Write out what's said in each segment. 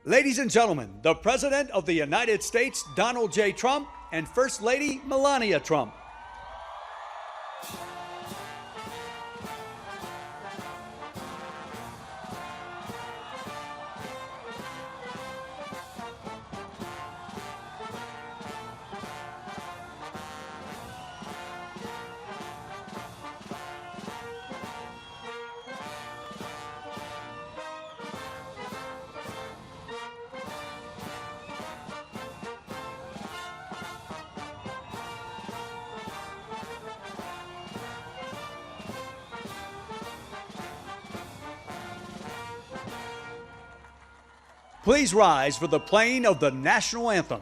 Ladies and gentlemen, the President of the United States, Donald J. Trump, and First Lady Melania Trump. Please rise for the playing of the National Anthem.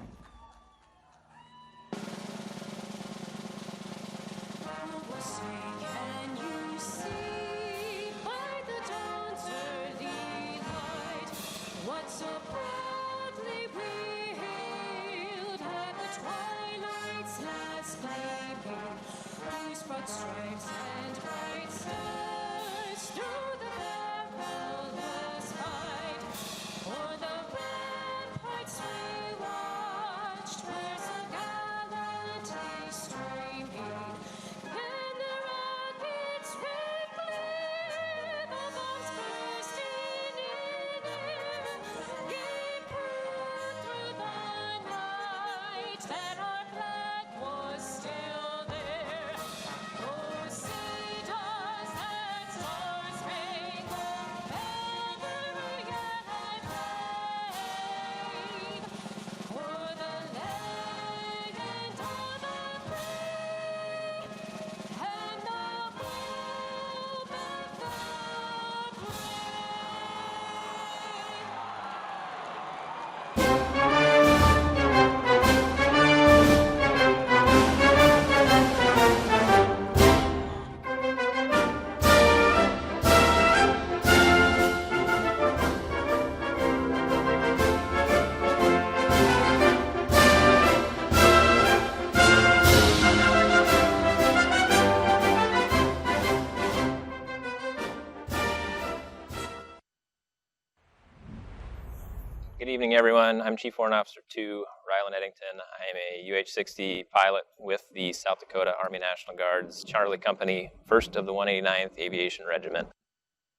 Good evening, everyone. I'm Chief Warrant Officer 2, Ryland Eddington. I am a UH-60 pilot with the South Dakota Army National Guard's Charlie Company, 1st of the 189th Aviation Regiment.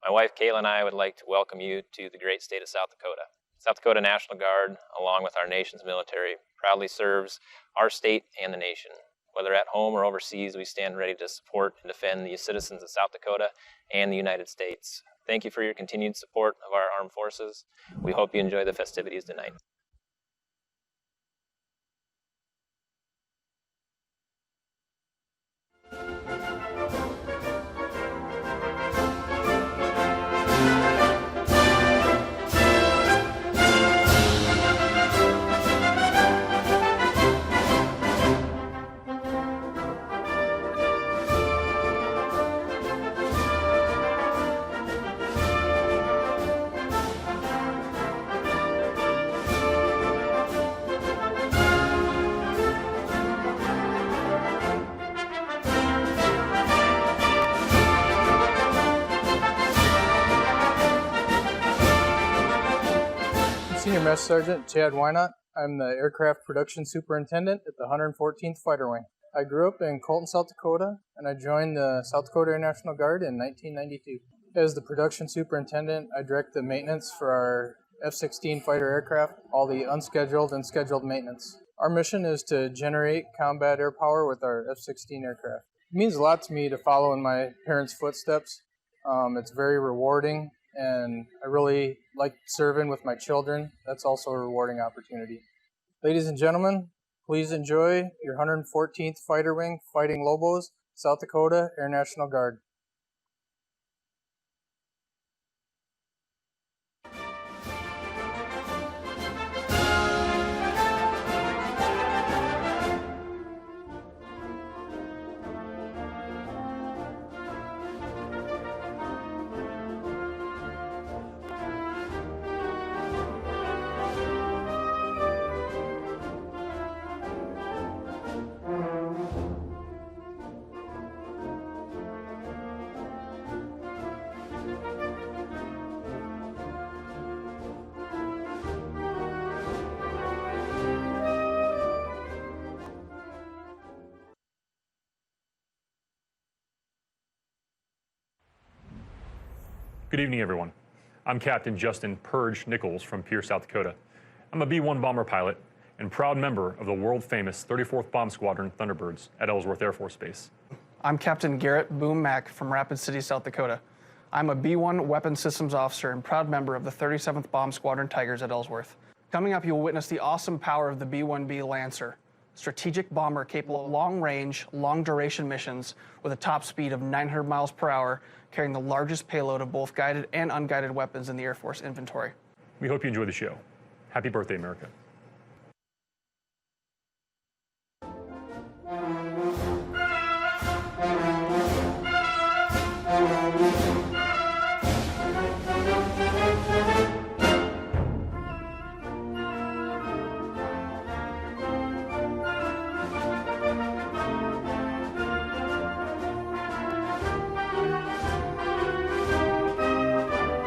My wife, Kayla, and I would like to welcome you to the great state of South Dakota. South Dakota National Guard, along with our nation's military, proudly serves our state and the nation. Whether at home or overseas, we stand ready to support and defend the citizens of South Dakota and the United States. Thank you for your continued support of our armed forces. We hope you enjoy the festivities tonight. Senior Master Sergeant Chad Wynot. I'm the Aircraft Production Superintendent at the 114th Fighter Wing. I grew up in Colton, South Dakota, and I joined the South Dakota Air National Guard in 1992. As the Production Superintendent, I direct the maintenance for our F-16 fighter aircraft, all the unscheduled and scheduled maintenance. Our mission is to generate combat air power with our F-16 aircraft. It means a lot to me to follow in my parents' footsteps. It's very rewarding, and I really like serving with my children. That's also a rewarding opportunity. Ladies and gentlemen, please enjoy your 114th Fighter Wing Fighting Lobos, South Dakota Air National Guard. Good evening, everyone. I'm Captain Justin Purge Nichols from Pierce, South Dakota. I'm a B-1 bomber pilot and proud member of the world-famous 34th Bomb Squadron Thunderbirds at Ellsworth Air Force Base. I'm Captain Garrett Boom Mack from Rapid City, South Dakota. I'm a B-1 Weapons Systems Officer and proud member of the 37th Bomb Squadron Tigers at Ellsworth. Coming up, you will witness the awesome power of the B-1B Lancer, strategic bomber capable of long-range, long-duration missions with a top speed of 900 miles per hour, carrying the largest payload of both guided and unguided weapons in the Air Force inventory. We hope you enjoy the show. Happy birthday, America.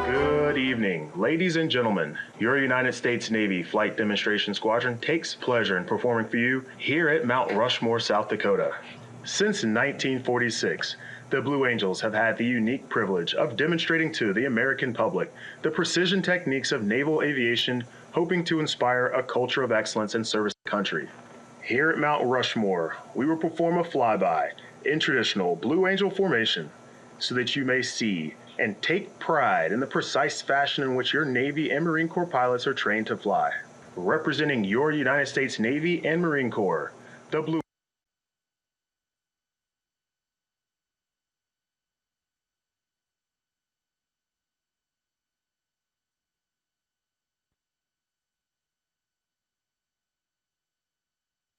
Good evening, ladies and gentlemen. Your United States Navy Flight Demonstration Squadron takes pleasure in performing for you here at Mount Rushmore, South Dakota. Since 1946, the Blue Angels have had the unique privilege of demonstrating to the American public the precision techniques of naval aviation, hoping to inspire a culture of excellence and service to the country. Here at Mount Rushmore, we will perform a flyby in traditional Blue Angel formation so that you may see and take pride in the precise fashion in which your Navy and Marine Corps pilots are trained to fly. Representing your United States Navy and Marine Corps, the Blue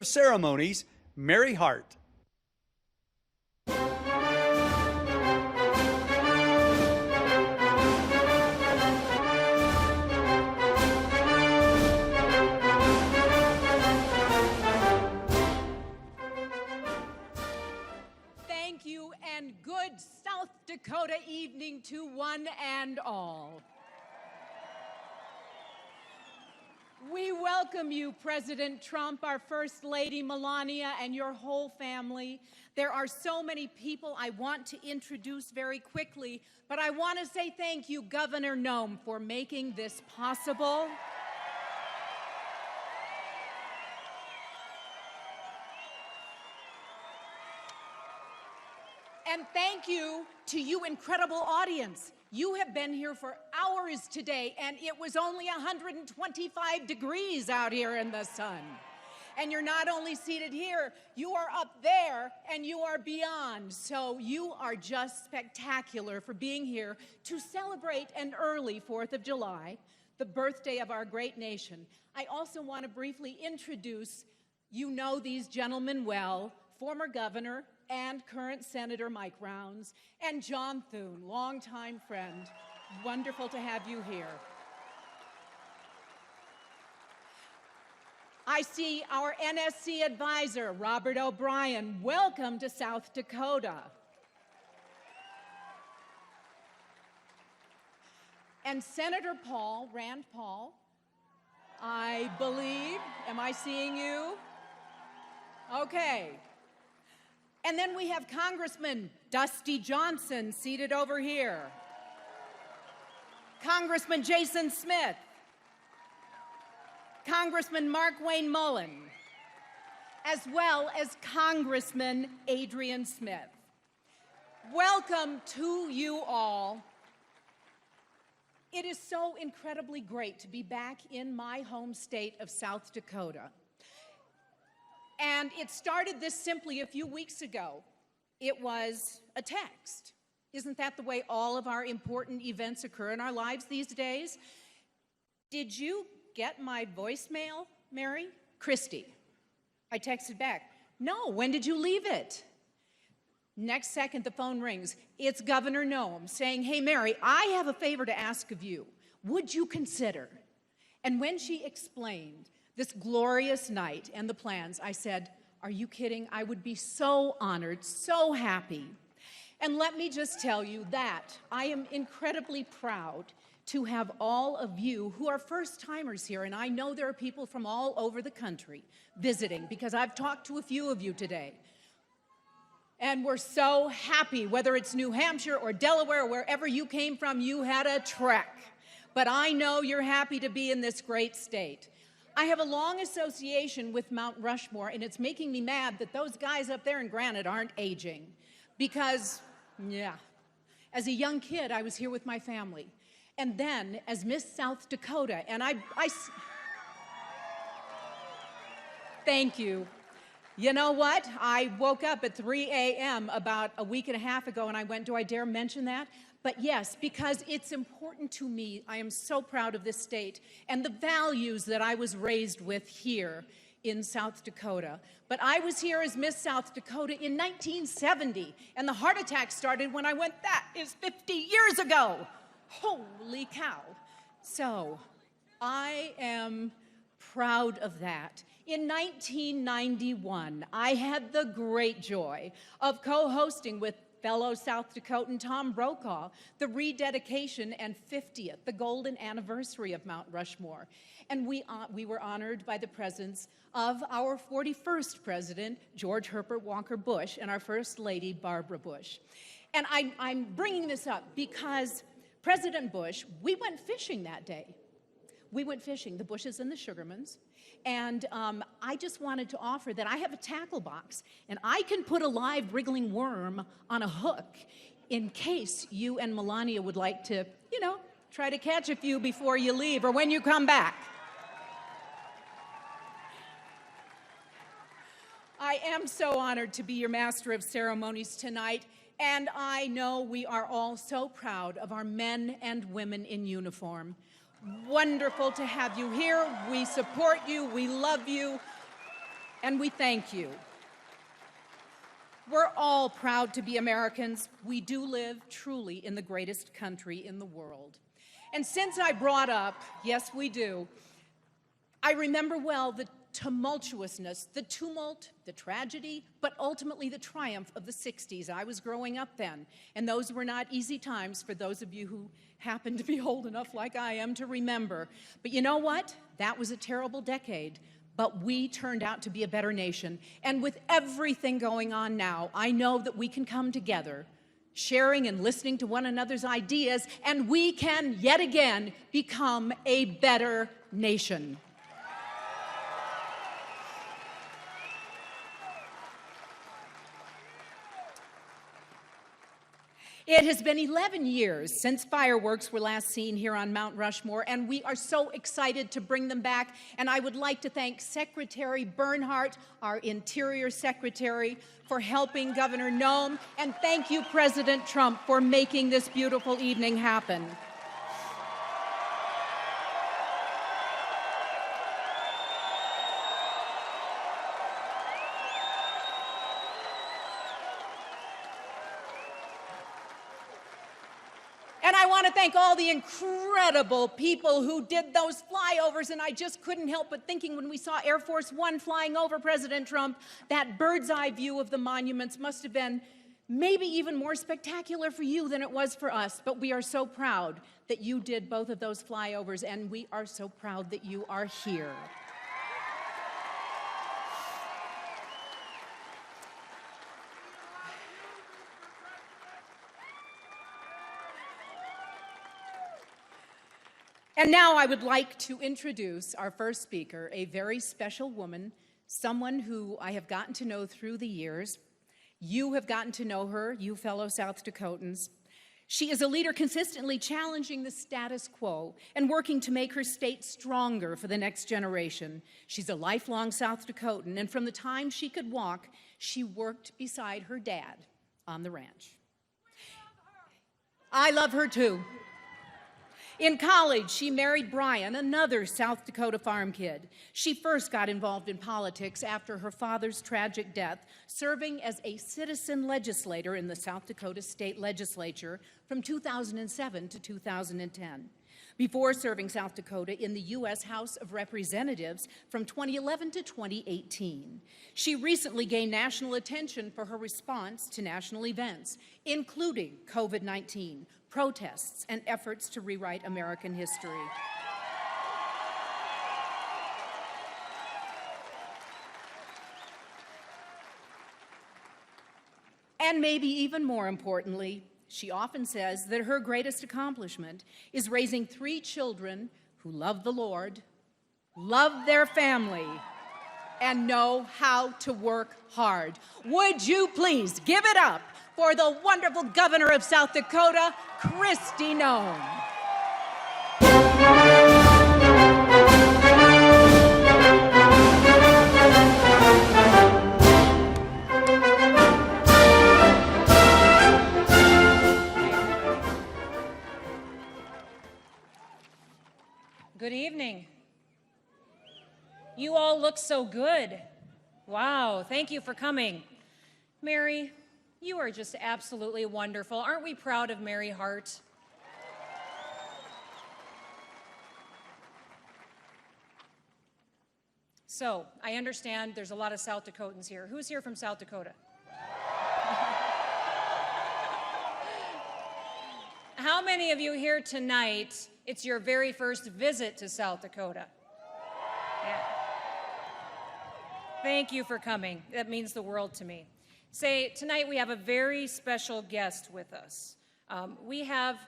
Ceremonies, Mary Hart. Thank you and good South Dakota evening to one and all. We welcome you, President Trump, our First Lady Melania, and your whole family. There are so many people I want to introduce very quickly, but I want to say thank you, Governor Noem, for making this possible. And thank you to you, incredible audience. You have been here for hours today, and it was only 125 degrees out here in the sun. And you're not only seated here, you are up there, and you are beyond. So you are just spectacular for being here to celebrate an early 4th of July, the birthday of our great nation. I also want to briefly introduce, you know these gentlemen well, former Governor and current Senator Mike Rounds, and John Thune, longtime friend. Wonderful to have you here. I see our NSC advisor, Robert O'Brien. Welcome to South Dakota. And Senator Rand Paul, I believe, am I seeing you? Okay. And then we have Congressman Dusty Johnson seated over here. Congressman Jason Smith. Congressman Mark Wayne Mullen, as well as Congressman Adrian Smith. Welcome to you all. It is so incredibly great to be back in my home state of South Dakota. And it started this simply a few weeks ago. It was a text. Isn't that the way all of our important events occur in our lives these days? Did you get my voicemail, Mary? Kristi. I texted back, no, when did you leave it? Next second, the phone rings. It's Governor Noem saying, hey, Mary, I have a favor to ask of you. Would you consider? And when she explained this glorious night and the plans, I said, are you kidding? I would be so honored, so happy. And let me just tell you that I am incredibly proud to have all of you who are first-timers here, and I know there are people from all over the country visiting, because I've talked to a few of you today. And we're so happy, whether it's New Hampshire or Delaware or wherever you came from, you had a trek. But I know you're happy to be in this great state. I have a long association with Mount Rushmore, and it's making me mad that those guys up there in granite aren't aging. Because, yeah, as a young kid, I was here with my family. And then, as Miss South Dakota, and I thank you. You know what? I woke up at 3 a.m. about a week and a half ago, and I went, do I dare mention that? But yes, because it's important to me. I am so proud of this state and the values that I was raised with here in South Dakota. But I was here as Miss South Dakota in 1970, and the heart attack started when I went, that is 50 years ago. Holy cow. So I am proud of that. In 1991, I had the great joy of co-hosting with fellow South Dakotan Tom Brokaw the rededication and 50th, the golden anniversary of Mount Rushmore. And we were honored by the presence of our 41st president, George Herbert Walker Bush, and our first lady, Barbara Bush. And I'm bringing this up because President Bush, we went fishing that day. We went fishing, the Bushes and the Sugarmans. And I just wanted to offer that I have a tackle box, and I can put a live wriggling worm on a hook in case you and Melania would like to, you know, try to catch a few before you leave or when you come back. I am so honored to be your master of ceremonies tonight, and I know we are all so proud of our men and women in uniform. Wonderful to have you here. We support you, we love you, and we thank you. We're all proud to be Americans. We do live truly in the greatest country in the world. And since I brought up, yes, we do, I remember well the tumultuousness, the tumult, the tragedy, but ultimately the triumph of the 60s. I was growing up then, and those were not easy times for those of you who happen to be old enough like I am to remember. But you know what? That was a terrible decade, but we turned out to be a better nation. And with everything going on now, I know that we can come together, sharing and listening to one another's ideas, and we can yet again become a better nation. It has been 11 years since fireworks were last seen here on Mount Rushmore, and we are so excited to bring them back. And I would like to thank Secretary Bernhardt, our Interior Secretary, for helping Governor Noem, and thank you, President Trump, for making this beautiful evening happen. And I want to thank all the incredible people who did those flyovers, and I just couldn't help but thinking when we saw Air Force One flying over President Trump, that bird's eye view of the monuments must have been maybe even more spectacular for you than it was for us. But we are so proud that you did both of those flyovers, and we are so proud that you are here. And now I would like to introduce our first speaker, a very special woman, someone who I have gotten to know through the years. You have gotten to know her, you fellow South Dakotans. She is a leader consistently challenging the status quo and working to make her state stronger for the next generation. She's a lifelong South Dakotan, and from the time she could walk, she worked beside her dad on the ranch. I love her too. In college, she married Brian, another South Dakota farm kid. She first got involved in politics after her father's tragic death, serving as a citizen legislator in the South Dakota State Legislature from 2007 to 2010. Before serving South Dakota in the U.S. House of Representatives from 2011 to 2018. She recently gained national attention for her response to national events, including COVID-19, protests, and efforts to rewrite American history. And maybe even more importantly, she often says that her greatest accomplishment is raising 3 children who love the Lord, love their family, and know how to work hard. Would you please give it up for the wonderful Governor of South Dakota, Kristi Noem. Good evening. You all look so good. Wow, thank you for coming. Mary, you are just absolutely wonderful. Aren't we proud of Mary Hart? So, I understand there's a lot of South Dakotans here. Who's here from South Dakota? How many of you here tonight, it's your very first visit to South Dakota? Yeah. Thank you for coming. That means the world to me. Tonight we have a very special guest with us. We have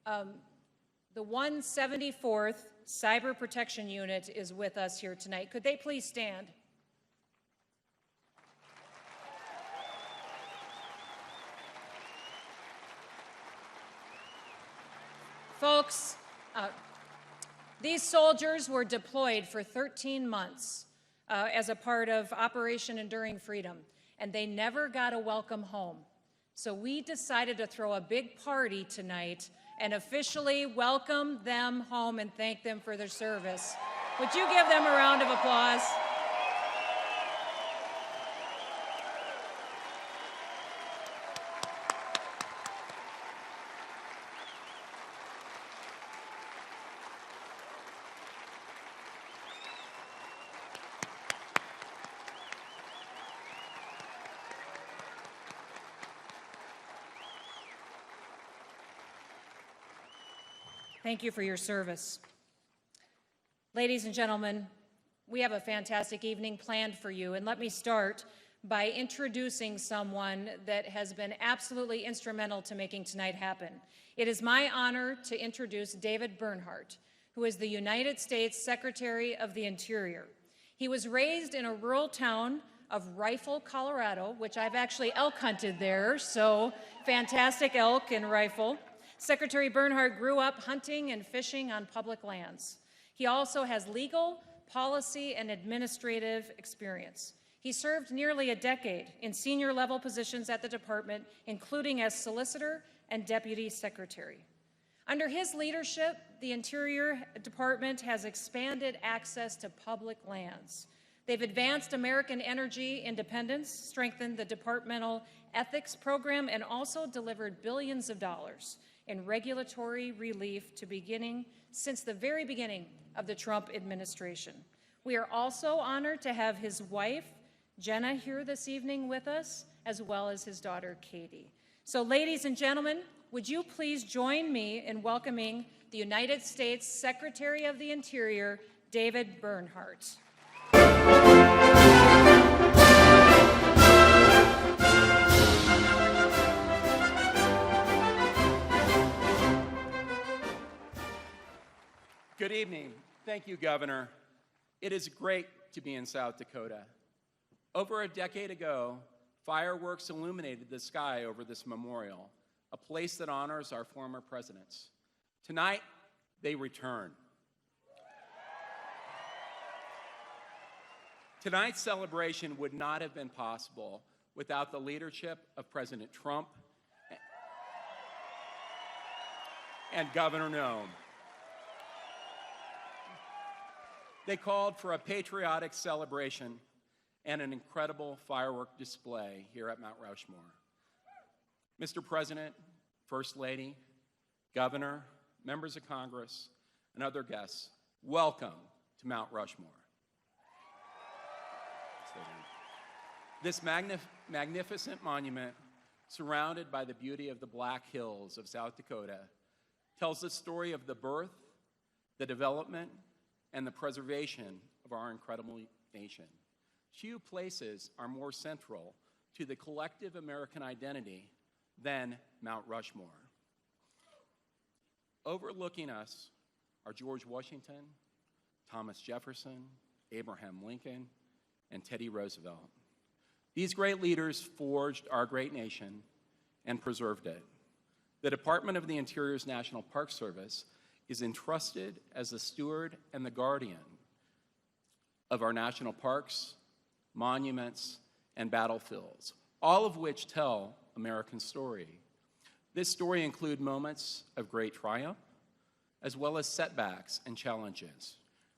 the 174th Cyber Protection Unit is with us here tonight. Could they please stand? Folks, these soldiers were deployed for 13 months as a part of Operation Enduring Freedom, and they never got a welcome home. So we decided to throw a big party tonight and officially welcome them home and thank them for their service. Would you give them a round of applause? Thank you for your service. Ladies and gentlemen, we have a fantastic evening planned for you, and let me start by introducing someone that has been absolutely instrumental to making tonight happen. It is my honor to introduce David Bernhardt, who is the United States Secretary of the Interior. He was raised in a rural town of Rifle, Colorado, which I've actually elk hunted there, so fantastic elk in Rifle. Secretary Bernhardt grew up hunting and fishing on public lands. He also has legal, policy, and administrative experience. He served nearly a decade in senior level positions at the department, including as solicitor and deputy secretary. Under his leadership, the Interior Department has expanded access to public lands. They've advanced American energy independence, strengthened the departmental ethics program, and also delivered billions of dollars in regulatory relief since the very beginning of the Trump administration. We are also honored to have his wife, Jenna, here this evening with us, as well as his daughter, Katie. So, ladies and gentlemen, would you please join me in welcoming the United States Secretary of the Interior, David Bernhardt. Good evening. Thank you, Governor. It is great to be in South Dakota. Over a decade ago, fireworks illuminated the sky over this memorial, a place that honors our former presidents. Tonight, they return. Tonight's celebration would not have been possible without the leadership of President Trump and Governor Noem. They called for a patriotic celebration and an incredible firework display here at Mount Rushmore. Mr. President, First Lady, Governor, members of Congress, and other guests, welcome to Mount Rushmore. This magnificent monument, surrounded by the beauty of the Black Hills of South Dakota, tells the story of the birth, the development, and the preservation of our incredible nation. Few places are more central to the collective American identity than Mount Rushmore. Overlooking us are George Washington, Thomas Jefferson, Abraham Lincoln, and Teddy Roosevelt. These great leaders forged our great nation and preserved it. The Department of the Interior's National Park Service is entrusted as the steward and the guardian of our national parks, monuments, and battlefields, all of which tell American story. This story includes moments of great triumph, as well as setbacks and challenges.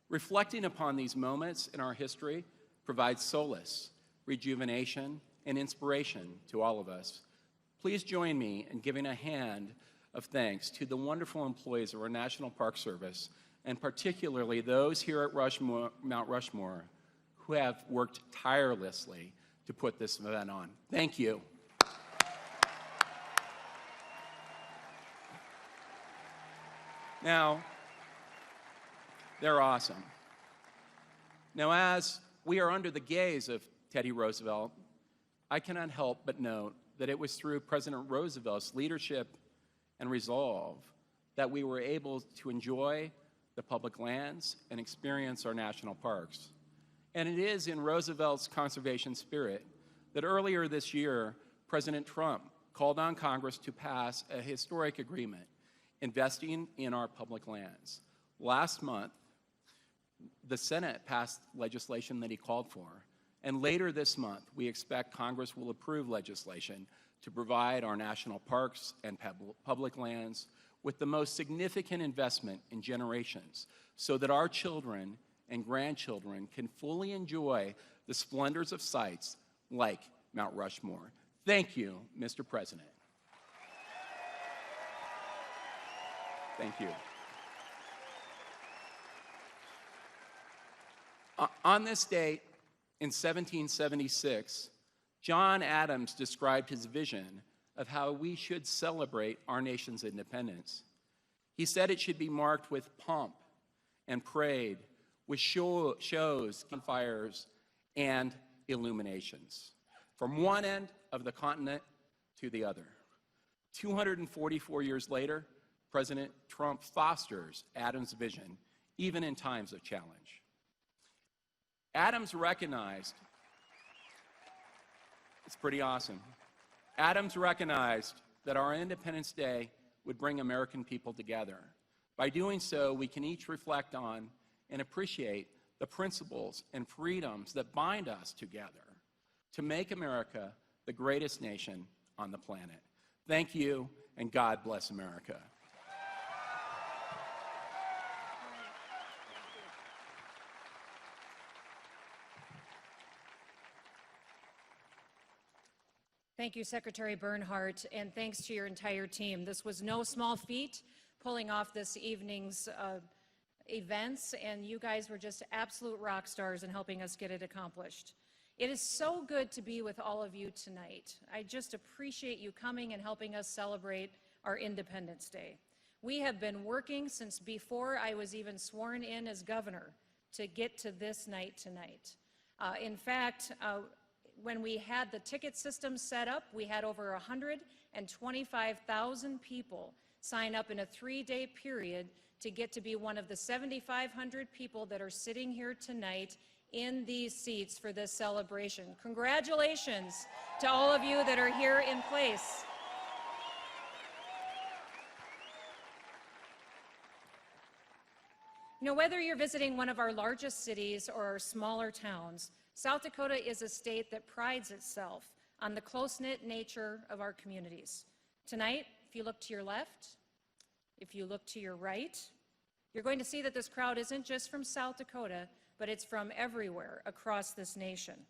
Reflecting upon these moments in our history provides solace, rejuvenation, and inspiration to all of us. Please join me in giving a hand of thanks to the wonderful employees of our National Park Service, and particularly those here at Mount Rushmore who have worked tirelessly to put this event on. Thank you. Now, they're awesome. Now, as we are under the gaze of Teddy Roosevelt, I cannot help but note that it was through President Roosevelt's leadership and resolve that we were able to enjoy the public lands and experience our national parks. And it is in Roosevelt's conservation spirit that earlier this year, President Trump called on Congress to pass a historic agreement investing in our public lands. Last month, the Senate passed legislation that he called for, and later this month, we expect Congress will approve legislation to provide our national parks and public lands with the most significant investment in generations so that our children and grandchildren can fully enjoy the splendors of sites like Mount Rushmore. Thank you, Mr. President. Thank you. On this date, in 1776, John Adams described his vision of how we should celebrate our nation's independence. He said it should be marked with pomp and parade, with shows, fires, and illuminations, from one end of the continent to the other. 244 years later, President Trump fosters Adams' vision, even in times of challenge. Adams recognized, it's pretty awesome, Adams recognized that our Independence Day would bring American people together. By doing so, we can each reflect on and appreciate the principles and freedoms that bind us together to make America the greatest nation on the planet. Thank you, and God bless America. Thank you, Secretary Bernhardt, and thanks to your entire team. This was no small feat, pulling off this evening's events, and you guys were just absolute rock stars in helping us get it accomplished. It is so good to be with all of you tonight. I just appreciate you coming and helping us celebrate our Independence Day. We have been working since before I was even sworn in as governor to get to this night tonight. In fact, when we had the ticket system set up, we had over 125,000 people sign up in a 3-day period to get to be one of the 7,500 people that are sitting here tonight in these seats for this celebration. Congratulations to all of you that are here in place. You know, whether you're visiting one of our largest cities or our smaller towns, South Dakota is a state that prides itself on the close-knit nature of our communities. Tonight, if you look to your left, if you look to your right, you're going to see that this crowd isn't just from South Dakota, but it's from everywhere across this nation.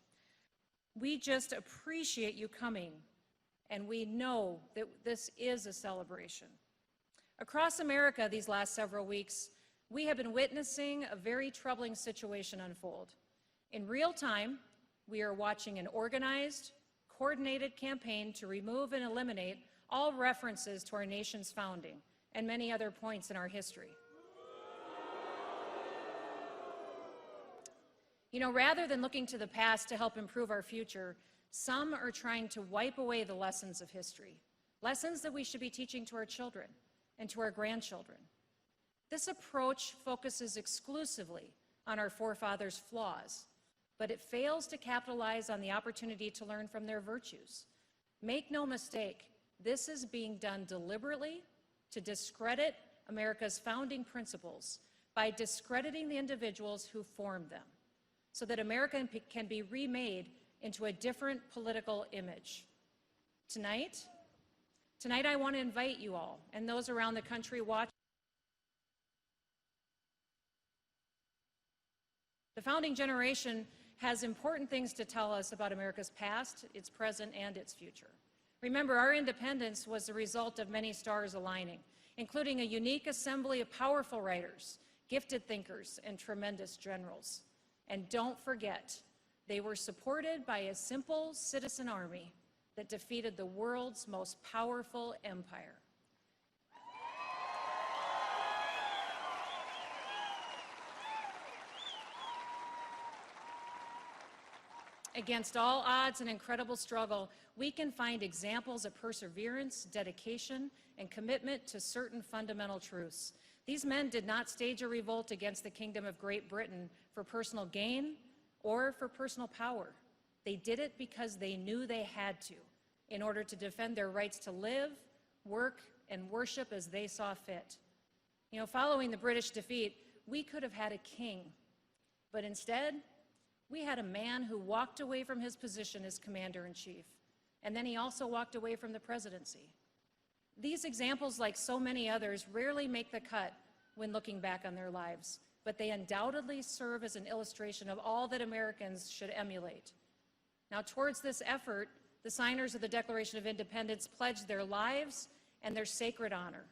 We just appreciate you coming, and we know that this is a celebration. Across America these last several weeks, we have been witnessing a very troubling situation unfold. In real time, we are watching an organized, coordinated campaign to remove and eliminate all references to our nation's founding and many other points in our history. You know, rather than looking to the past to help improve our future, Some are trying to wipe away the lessons of history, lessons that we should be teaching to our children and to our grandchildren. This approach focuses exclusively on our forefathers' flaws, but it fails to capitalize on the opportunity to learn from their virtues. Make no mistake, this is being done deliberately to discredit America's founding principles by discrediting the individuals who formed them, so that America can be remade into a different political image. Tonight I want to invite you all and those around the country watching. The founding generation has important things to tell us about America's past, its present, and its future. Remember, our independence was the result of many stars aligning, including a unique assembly of powerful writers, gifted thinkers, and tremendous generals. And don't forget, they were supported by a simple citizen army that defeated the world's most powerful empire. Against all odds and incredible struggle, we can find examples of perseverance, dedication, and commitment to certain fundamental truths. These men did not stage a revolt against the Kingdom of Great Britain for personal gain or for personal power. They did it because they knew they had to, in order to defend their rights to live, work, and worship as they saw fit. You know, following the British defeat, we could have had a king, but instead, we had a man who walked away from his position as commander-in-chief, and then he also walked away from the presidency. These examples, like so many others, rarely make the cut when looking back on their lives, but they undoubtedly serve as an illustration of all that Americans should emulate. Now, towards this effort, the signers of the Declaration of Independence pledged their lives and their sacred honor.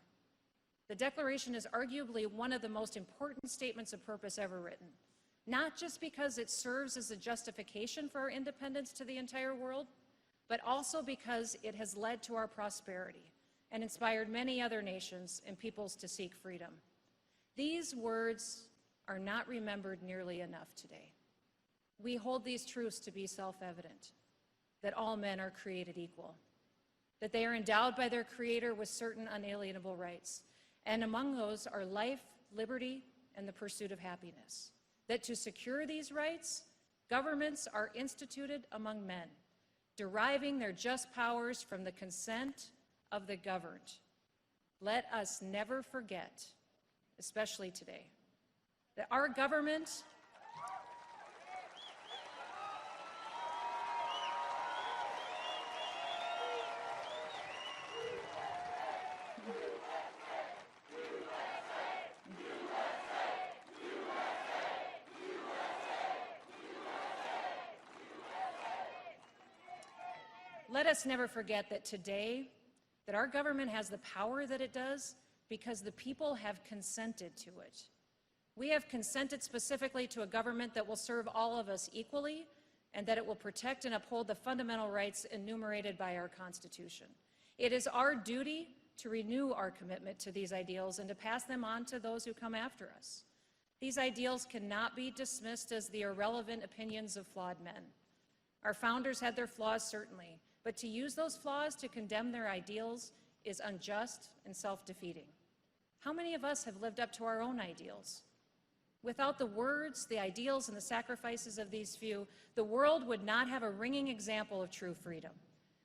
The Declaration is arguably one of the most important statements of purpose ever written, not just because it serves as a justification for our independence to the entire world, but also because it has led to our prosperity and inspired many other nations and peoples to seek freedom. These words are not remembered nearly enough today. We hold these truths to be self-evident, that all men are created equal, that they are endowed by their Creator with certain unalienable rights, and among those are life, liberty, and the pursuit of happiness. That to secure these rights, governments are instituted among men, deriving their just powers from the consent of the governed. Let us never forget, especially today, that our government Let us never forget that today, that our government has the power that it does because the people have consented to it. We have consented specifically to a government that will serve all of us equally and that it will protect and uphold the fundamental rights enumerated by our Constitution. It is our duty to renew our commitment to these ideals and to pass them on to those who come after us. These ideals cannot be dismissed as the irrelevant opinions of flawed men. Our founders had their flaws, certainly, but to use those flaws to condemn their ideals is unjust and self-defeating. How many of us have lived up to our own ideals? Without the words, the ideals, and the sacrifices of these few, the world would not have a ringing example of true freedom.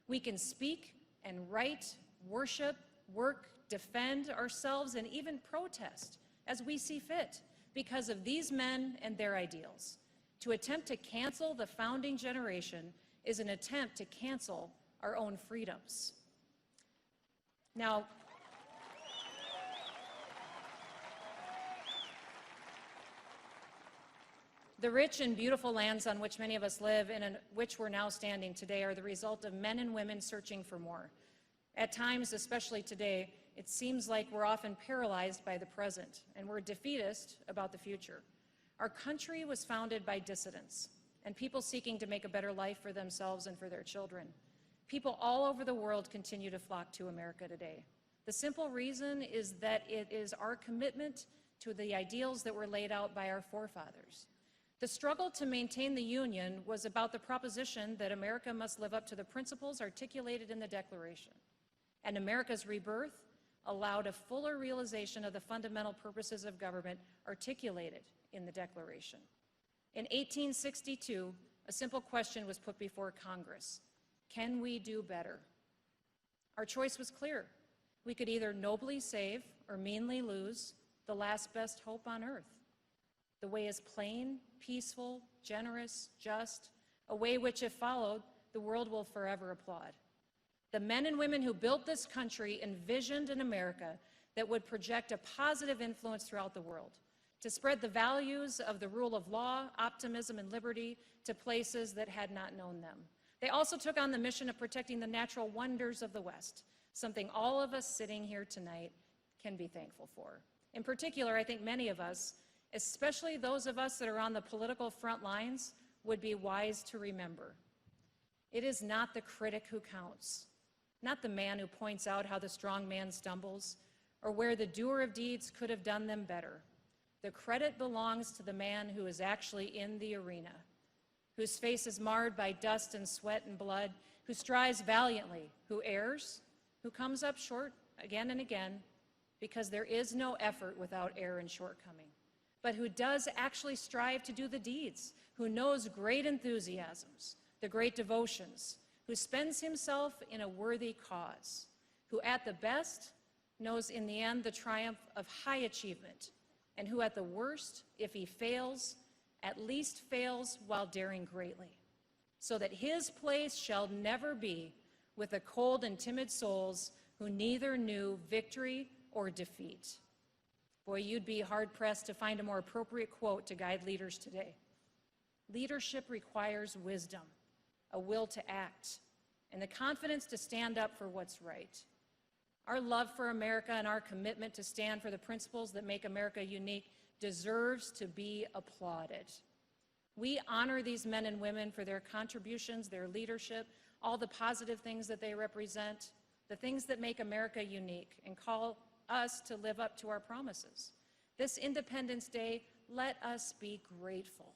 We can speak and write, worship, work, defend ourselves, and even protest as we see fit because of these men and their ideals. To attempt to cancel the founding generation is an attempt to cancel our own freedoms. Now, the rich and beautiful lands on which many of us live and in which we're now standing today are the result of men and women searching for more. At times, especially today, it seems like we're often paralyzed by the present and we're defeatist about the future. Our country was founded by dissidents and people seeking to make a better life for themselves and for their children. People all over the world continue to flock to America today. The simple reason is that it is our commitment to the ideals that were laid out by our forefathers. The struggle to maintain the Union was about the proposition that America must live up to the principles articulated in the Declaration. And America's rebirth allowed a fuller realization of the fundamental purposes of government articulated in the Declaration. In 1862, a simple question was put before Congress: can we do better? Our choice was clear. We could either nobly save or meanly lose the last best hope on earth. The way is plain, peaceful, generous, just, a way which, if followed, the world will forever applaud. The men and women who built this country envisioned an America that would project a positive influence throughout the world, to spread the values of the rule of law, optimism, and liberty to places that had not known them. They also took on the mission of protecting the natural wonders of the West, something all of us sitting here tonight can be thankful for. In particular, I think many of us, especially those of us that are on the political front lines, would be wise to remember. It is not the critic who counts, not the man who points out how the strong man stumbles, or where the doer of deeds could have done them better. The credit belongs to the man who is actually in the arena, whose face is marred by dust and sweat and blood, who strives valiantly, who errs, who comes up short again and again, because there is no effort without error and shortcoming, but who does actually strive to do the deeds, who knows great enthusiasms, the great devotions, who spends himself in a worthy cause, who at the best knows in the end the triumph of high achievement, and who at the worst, if he fails, at least fails while daring greatly, so that his place shall never be with the cold and timid souls who neither knew victory or defeat. Boy, you'd be hard-pressed to find a more appropriate quote to guide leaders today. Leadership requires wisdom, a will to act, and the confidence to stand up for what's right. Our love for America and our commitment to stand for the principles that make America unique deserves to be applauded. We honor these men and women for their contributions, their leadership, all the positive things that they represent, the things that make America unique, and call us to live up to our promises. This Independence Day, let us be grateful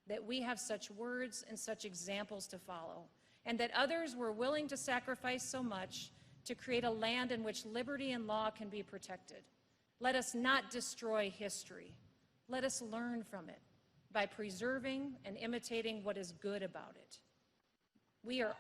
that we have such words and such examples to follow, and that others were willing to sacrifice so much to create a land in which liberty and law can be protected. Let us not destroy history. Let us learn from it by preserving and imitating what is good about it. We are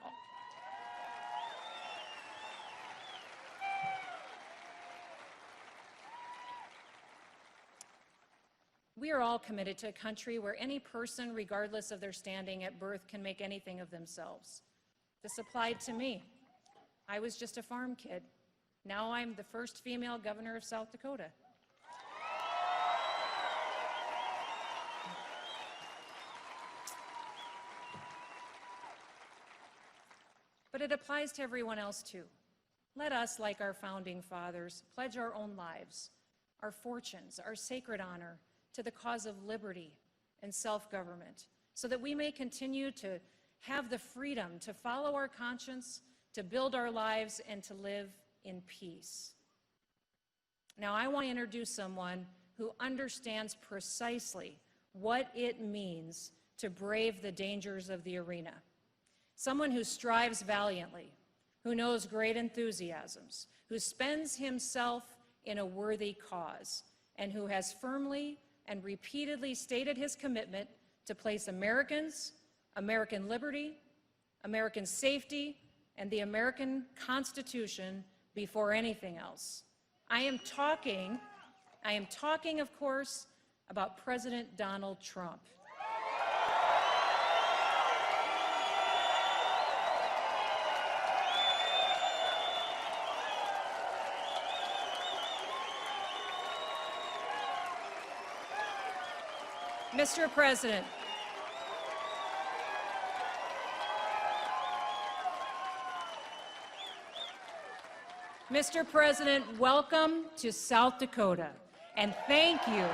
all committed to a country where any person, regardless of their standing at birth, can make anything of themselves. This applied to me. I was just a farm kid. Now I'm the first female governor of South Dakota. But it applies to everyone else too. Let us, like our founding fathers, pledge our own lives, our fortunes, our sacred honor to the cause of liberty and self-government, so that we may continue to have the freedom to follow our conscience, to build our lives, and to live in peace. Now, I want to introduce someone who understands precisely what it means to brave the dangers of the arena. Someone who strives valiantly, who knows great enthusiasms, who spends himself in a worthy cause, and who has firmly and repeatedly stated his commitment to place Americans, American liberty, American safety, and the American Constitution before anything else. I am talking, of course, about President Donald Trump. Mr. President, Mr. President, welcome to South Dakota, and thank you.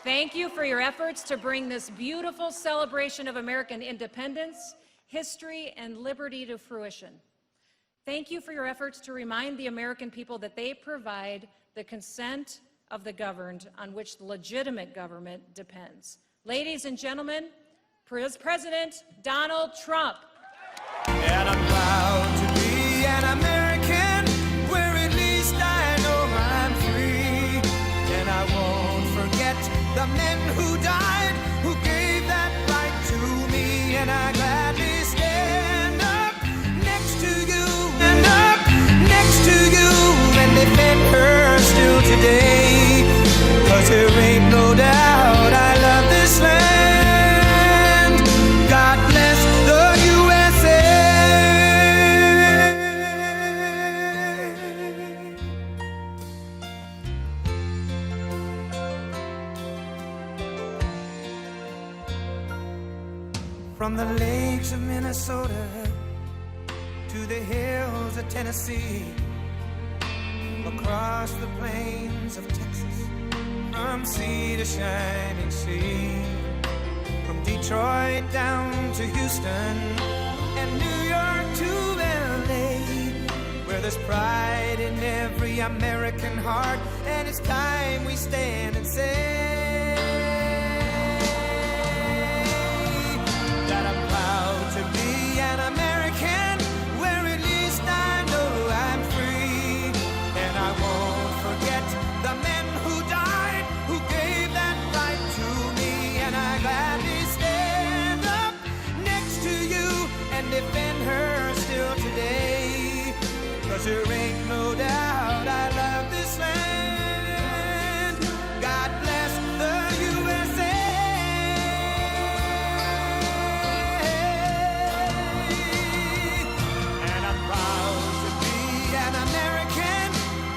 Thank you for your efforts to bring this beautiful celebration of American independence, history, and liberty to fruition. Thank you for your efforts to remind the American people that they provide the consent of the governed on which the legitimate government depends. Ladies and gentlemen, President Donald Trump. And I'm proud to be an American, where at least I know I'm free. And I won't forget the men who died, who gave that right to me. And I gladly stand up next to you, and up next to you, and defend her still today. 'Cause there ain't no doubt I love this land. God bless the USA. From the lakes of Minnesota to the hills of Tennessee, across the plains of Texas, from sea to shining sea, from Detroit down to Houston and New York to LA, where there's pride in every American heart, and it's time we stand and say that I'm proud to be an American, where at least I know I'm free. And I won't forget the men who died, who gave that right to me. And I gladly stand up next to you and defend her still today. 'Cause there ain't no doubt I love this land. God bless the USA. And I'm proud to be an American,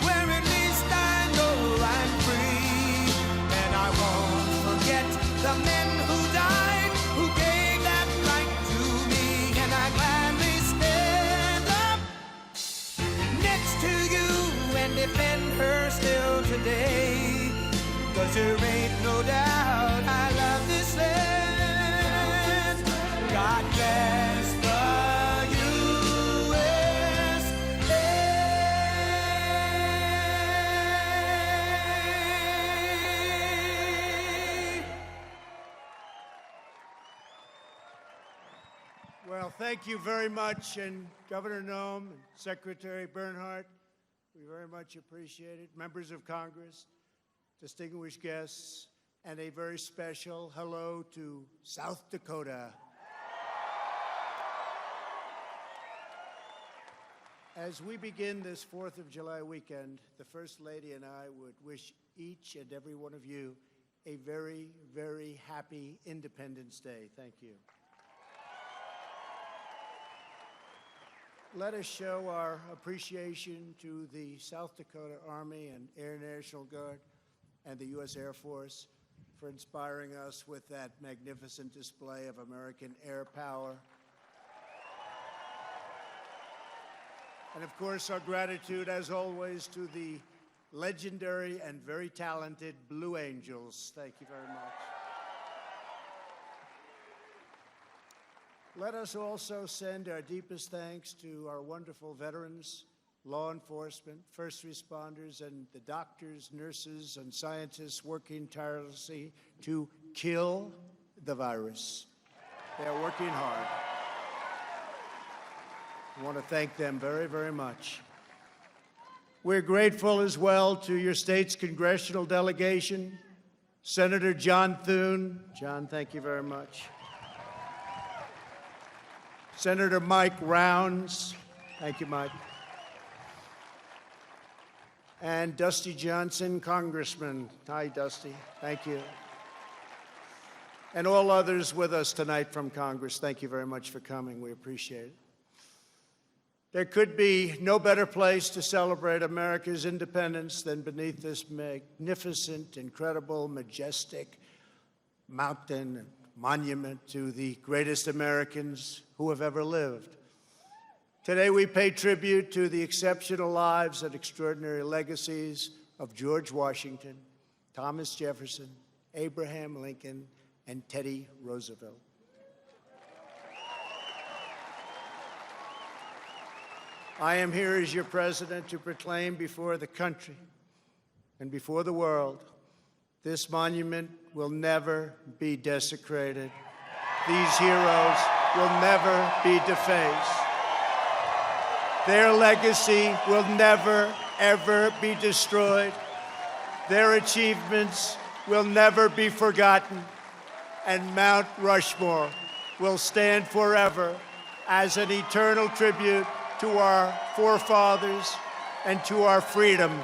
where at least I know I'm free. And I won't forget the men who died, who gave that right to me. And I gladly stand up next to you and defend her still today. 'Cause there ain't no doubt I love this land. God bless the USA. Well, thank you very much, and Governor Noem and Secretary Bernhardt, we very much appreciate it. Members of Congress, distinguished guests, and a very special hello to South Dakota. As we begin this 4th of July weekend, the First Lady and I would wish each and every one of you a very, very happy Independence Day. Thank you. Let us show our appreciation to the South Dakota Army and Air National Guard and the U.S. Air Force for inspiring us with that magnificent display of American air power. And of course, our gratitude, as always, to the legendary and very talented Blue Angels. Thank you very much. Let us also send our deepest thanks to our wonderful veterans, law enforcement, first responders, and the doctors, nurses, and scientists working tirelessly to kill the virus. They are working hard. I want to thank them very, very much. We're grateful as well to your state's congressional delegation, Senator John Thune. John, thank you very much. Senator Mike Rounds. Thank you, Mike. And Dusty Johnson, Congressman. Hi, Dusty. Thank you. And all others with us tonight from Congress, thank you very much for coming. We appreciate it. There could be no better place to celebrate America's independence than beneath this magnificent, incredible, majestic mountain and monument to the greatest Americans who have ever lived. Today we pay tribute to the exceptional lives and extraordinary legacies of George Washington, Thomas Jefferson, Abraham Lincoln, and Teddy Roosevelt. I am here as your president to proclaim before the country and before the world, this monument will never be desecrated. These heroes will never be defaced. Their legacy will never, ever be destroyed. Their achievements will never be forgotten. And Mount Rushmore will stand forever as an eternal tribute to our forefathers and to our freedom.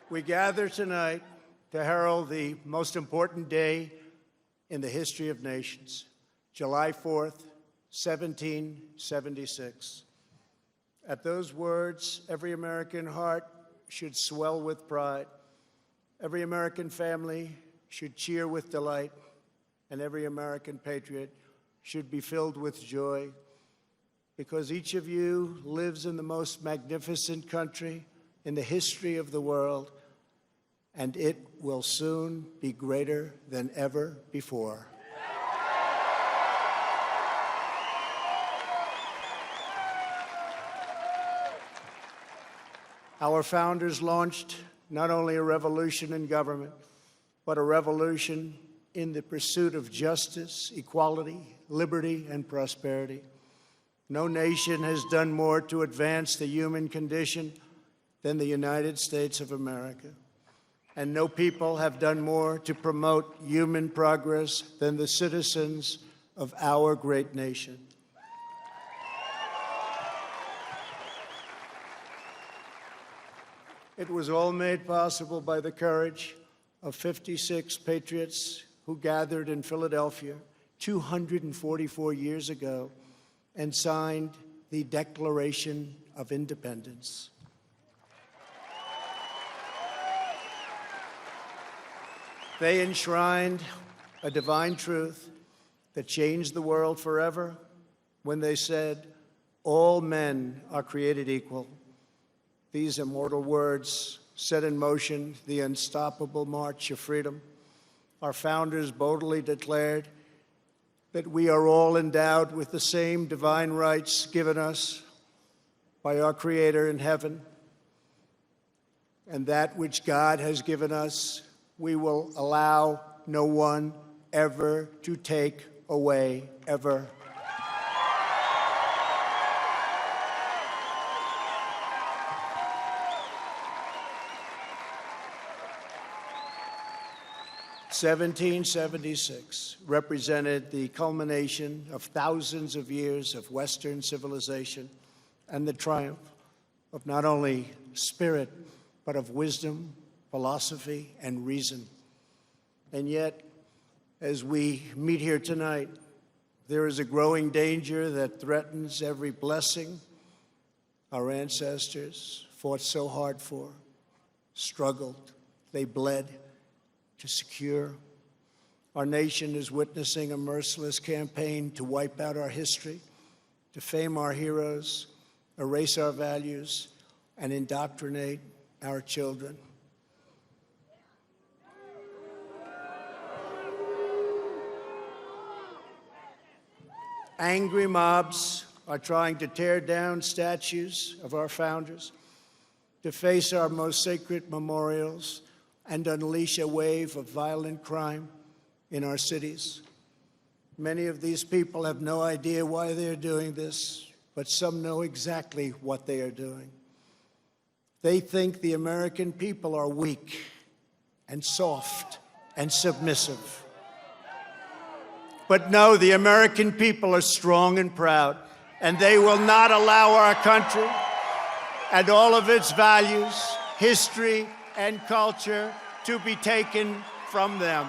We gather tonight to herald the most important day in the history of nations, July 4th, 1776. At those words, every American heart should swell with pride. Every American family should cheer with delight, and every American patriot should be filled with joy, because each of you lives in the most magnificent country in the history of the world, and it will soon be greater than ever before. Our founders launched not only a revolution in government, but a revolution in the pursuit of justice, equality, liberty, and prosperity. No nation has done more to advance the human condition than the United States of America. And no people have done more to promote human progress than the citizens of our great nation. It was all made possible by the courage of 56 patriots who gathered in Philadelphia 244 years ago and signed the Declaration of Independence. They enshrined a divine truth that changed the world forever when they said, "All men are created equal." These immortal words set in motion the unstoppable march of freedom. Our founders boldly declared that we are all endowed with the same divine rights given us by our Creator in heaven, and that which God has given us we will allow no one ever to take away, ever. "1776 represented the culmination of thousands of years of Western civilization and the triumph of not only spirit, but of wisdom, philosophy, and reason. And yet, as we meet here tonight, there is a growing danger that threatens every blessing our ancestors fought so hard for, struggled, they bled to secure. Our nation is witnessing a merciless campaign to wipe out our history, to defame our heroes, erase our values, and indoctrinate our children. Angry mobs are trying to tear down statues of our founders, deface our most sacred memorials, and unleash a wave of violent crime in our cities. Many of these people have no idea why they're doing this, but some know exactly what they are doing. They think the American people are weak and soft and submissive. But no, the American people are strong and proud, and they will not allow our country and all of its values, history, and culture to be taken from them.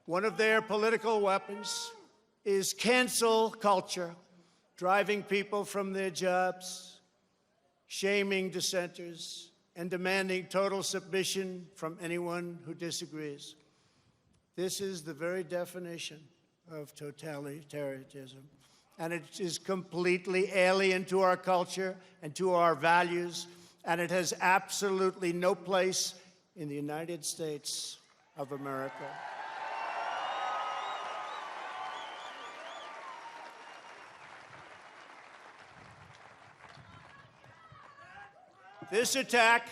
One of their political weapons is cancel culture, driving people from their jobs, shaming dissenters, and demanding total submission from anyone who disagrees. This is the very definition of totalitarianism, and it is completely alien to our culture and to our values, and it has absolutely no place in the United States of America. This attack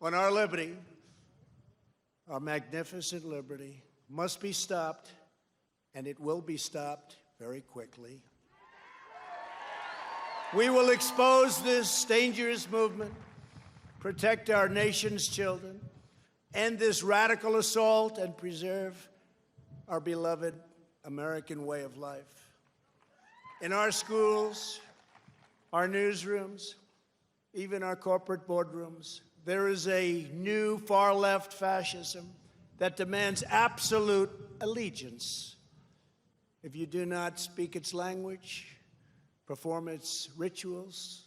on our liberty, our magnificent liberty, must be stopped, and it will be stopped very quickly. We will expose this dangerous movement, protect our nation's children, end this radical assault, and preserve our beloved American way of life. In our schools, our newsrooms, even our corporate boardrooms, there is a new far-left fascism that demands absolute allegiance. If you do not speak its language, perform its rituals,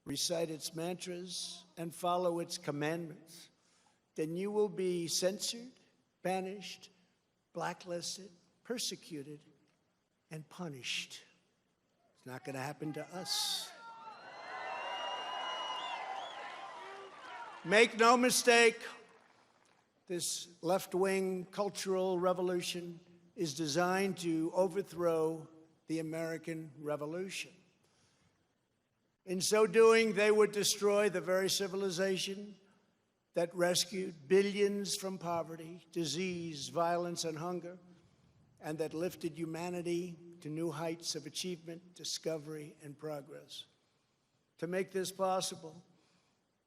recite its mantras, and follow its commandments, then you will be censored, banished, blacklisted, persecuted, and punished. It's not going to happen to us. Make no mistake, this left-wing cultural revolution is designed to overthrow the American Revolution. In so doing, they would destroy the very civilization that rescued billions from poverty, disease, violence, and hunger, and that lifted humanity to new heights of achievement, discovery, and progress. To make this possible,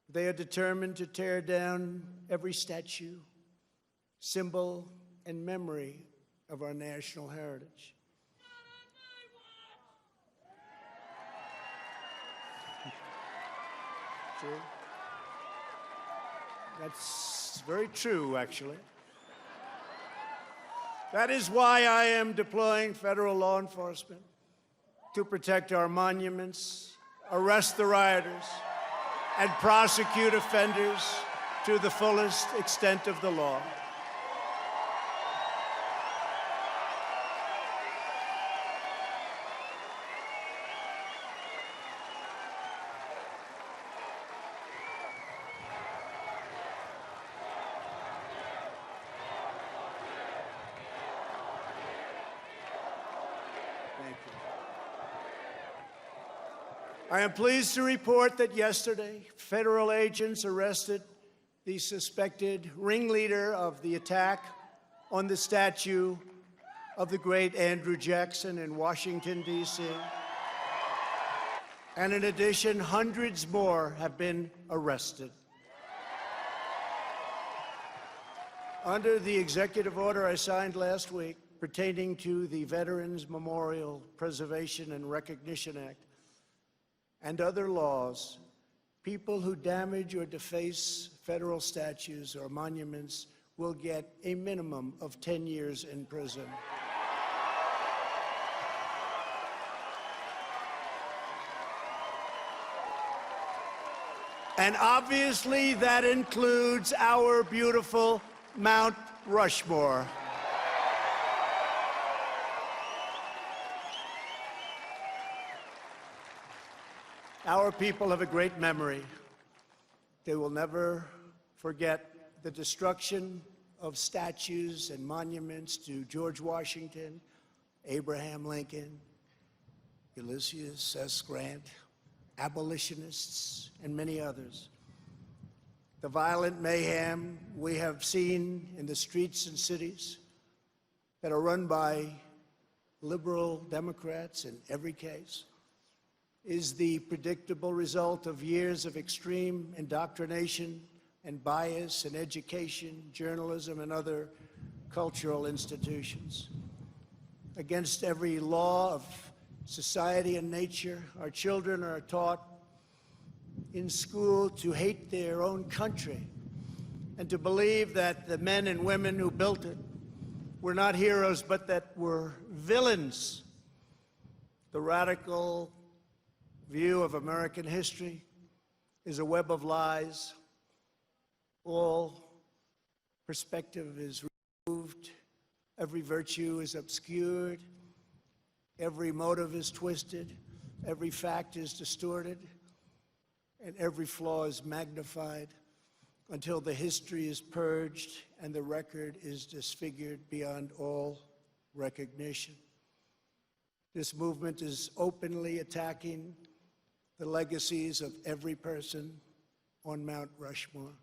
they are determined to tear down every statue, symbol, and memory of our national heritage. True. That's very true, actually. That is why I am deploying federal law enforcement to protect our monuments, arrest the rioters, and prosecute offenders to the fullest extent of the law. Thank you. I am pleased to report that yesterday, federal agents arrested the suspected ringleader of the attack on the statue of the great Andrew Jackson in Washington, D.C. And in addition, hundreds more have been arrested. Under the executive order I signed last week pertaining to the Veterans Memorial Preservation and Recognition Act, and other laws, people who damage or deface federal statues or monuments will get a minimum of 10 years in prison. And obviously that includes our beautiful Mount Rushmore. Our people have a great memory. They will never forget the destruction of statues and monuments to George Washington, Abraham Lincoln, Ulysses S. Grant, abolitionists, and many others. The violent mayhem we have seen in the streets and cities that are run by liberal Democrats in every case is the predictable result of years of extreme indoctrination and bias in education, journalism, and other cultural institutions. Against every law of society and nature, our children are taught in school to hate their own country and to believe that the men and women who built it were not heroes, but that were villains. The radical view of American history is a web of lies. All perspective is removed. Every virtue is obscured. Every motive is twisted. Every fact is distorted. And every flaw is magnified until the history is purged and the record is disfigured beyond all recognition. This movement is openly attacking the legacies of every person on Mount Rushmore.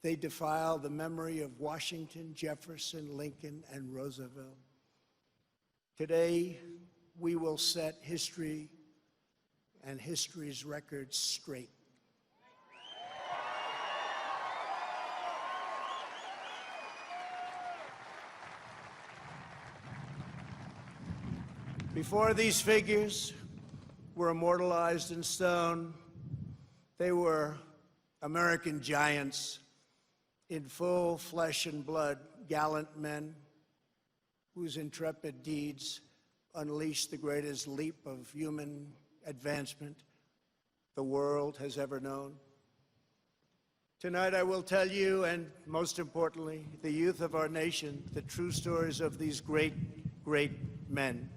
They defile the memory of Washington, Jefferson, Lincoln, and Roosevelt. Today, we will set history and history's records straight. Before these figures were immortalized in stone, they were American giants in full flesh and blood, gallant men whose intrepid deeds unleashed the greatest leap of human advancement the world has ever known. Tonight I will tell you, and most importantly, the youth of our nation, the true stories of these great, great men.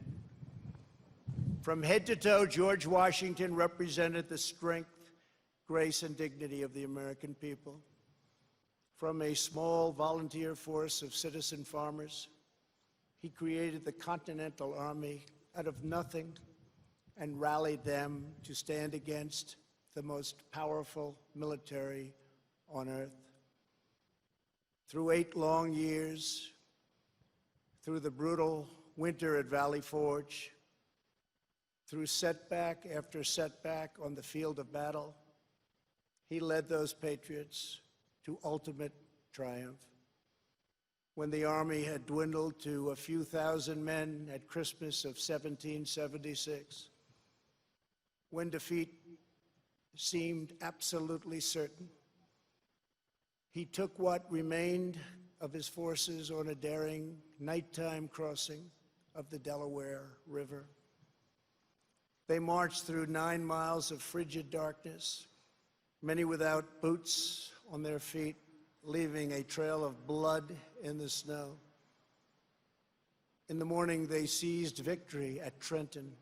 From head to toe, George Washington represented the strength, grace, and dignity of the American people. From a small volunteer force of citizen farmers, he created the Continental Army out of nothing and rallied them to stand against the most powerful military on earth. Through 8 long years, through the brutal winter at Valley Forge, through setback after setback on the field of battle, he led those patriots to ultimate triumph. When the Army had dwindled to a few thousand men at Christmas of 1776, when defeat seemed absolutely certain, he took what remained of his forces on a daring nighttime crossing of the Delaware River. They marched through 9 miles of frigid darkness, many without boots on their feet, leaving a trail of blood in the snow. In the morning, they seized victory at Trenton.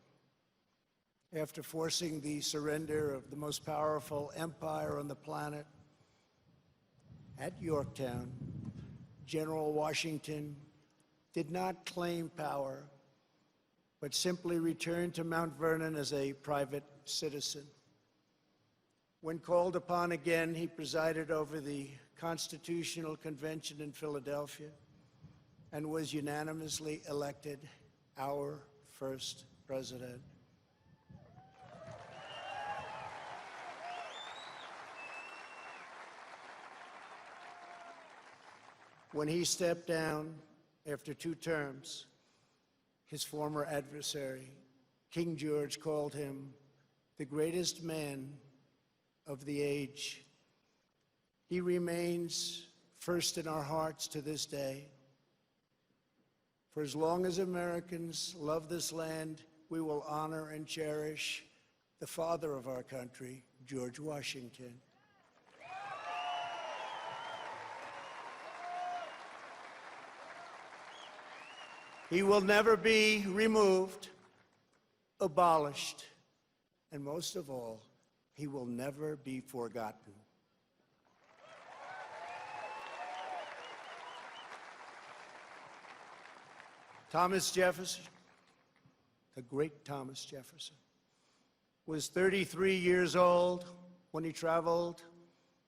After forcing the surrender of the most powerful empire on the planet, at Yorktown, General Washington did not claim power, but simply returned to Mount Vernon as a private citizen. When called upon again, he presided over the Constitutional Convention in Philadelphia and was unanimously elected our first president. When he stepped down after 2 terms, his former adversary, King George, called him the greatest man of the age. He remains first in our hearts to this day. For as long as Americans love this land, we will honor and cherish the father of our country, George Washington. He will never be removed, abolished, and most of all, he will never be forgotten. Thomas Jefferson, the great Thomas Jefferson, was 33 years old when he traveled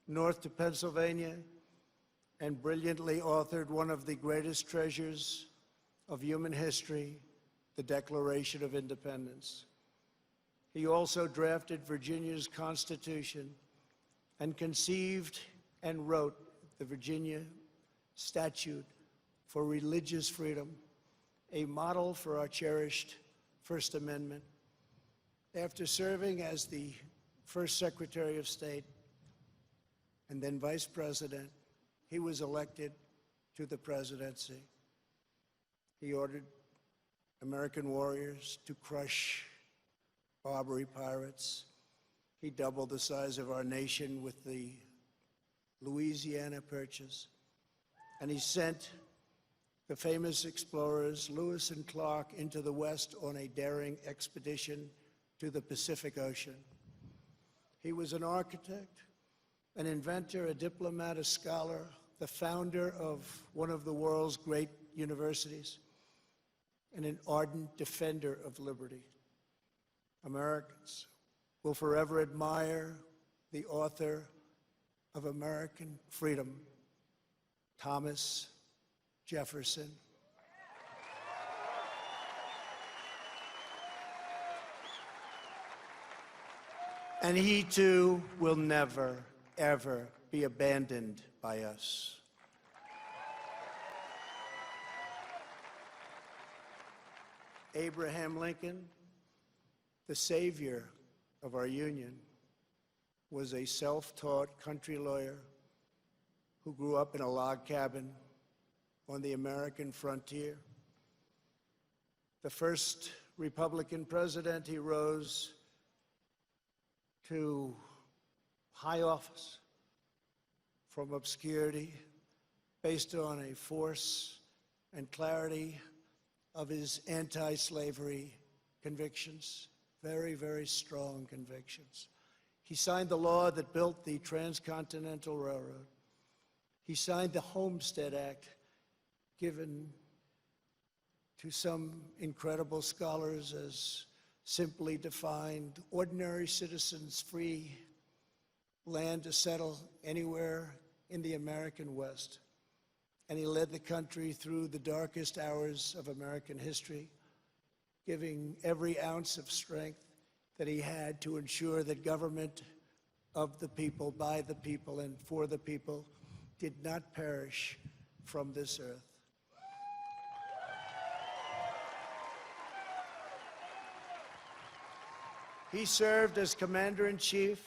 north to Pennsylvania and brilliantly authored one of the greatest treasures of human history, the Declaration of Independence. He also drafted Virginia's Constitution and conceived and wrote the Virginia Statute for Religious Freedom, a model for our cherished First Amendment. After serving as the first Secretary of State and then Vice President, he was elected to the presidency. He ordered American warriors to crush Barbary pirates. He doubled the size of our nation with the Louisiana Purchase. And he sent the famous explorers Lewis and Clark into the West on a daring expedition to the Pacific Ocean. He was an architect, an inventor, a diplomat, a scholar, the founder of one of the world's great universities, and an ardent defender of liberty. Americans will forever admire the author of American freedom, Thomas Jefferson. And he too will never, ever be abandoned by us. Abraham Lincoln, the savior of our union, was a self-taught country lawyer who grew up in a log cabin on the American frontier. The first Republican president, he rose to high office from obscurity based on a force and clarity of his anti-slavery convictions, very, very strong convictions. He signed the law that built the Transcontinental Railroad. He signed the Homestead Act, given to some incredible scholars as simply defined ordinary citizens free land to settle anywhere in the American West. And he led the country through the darkest hours of American history, giving every ounce of strength that he had to ensure that government of the people, by the people, and for the people did not perish from this earth. He served as Commander-in-Chief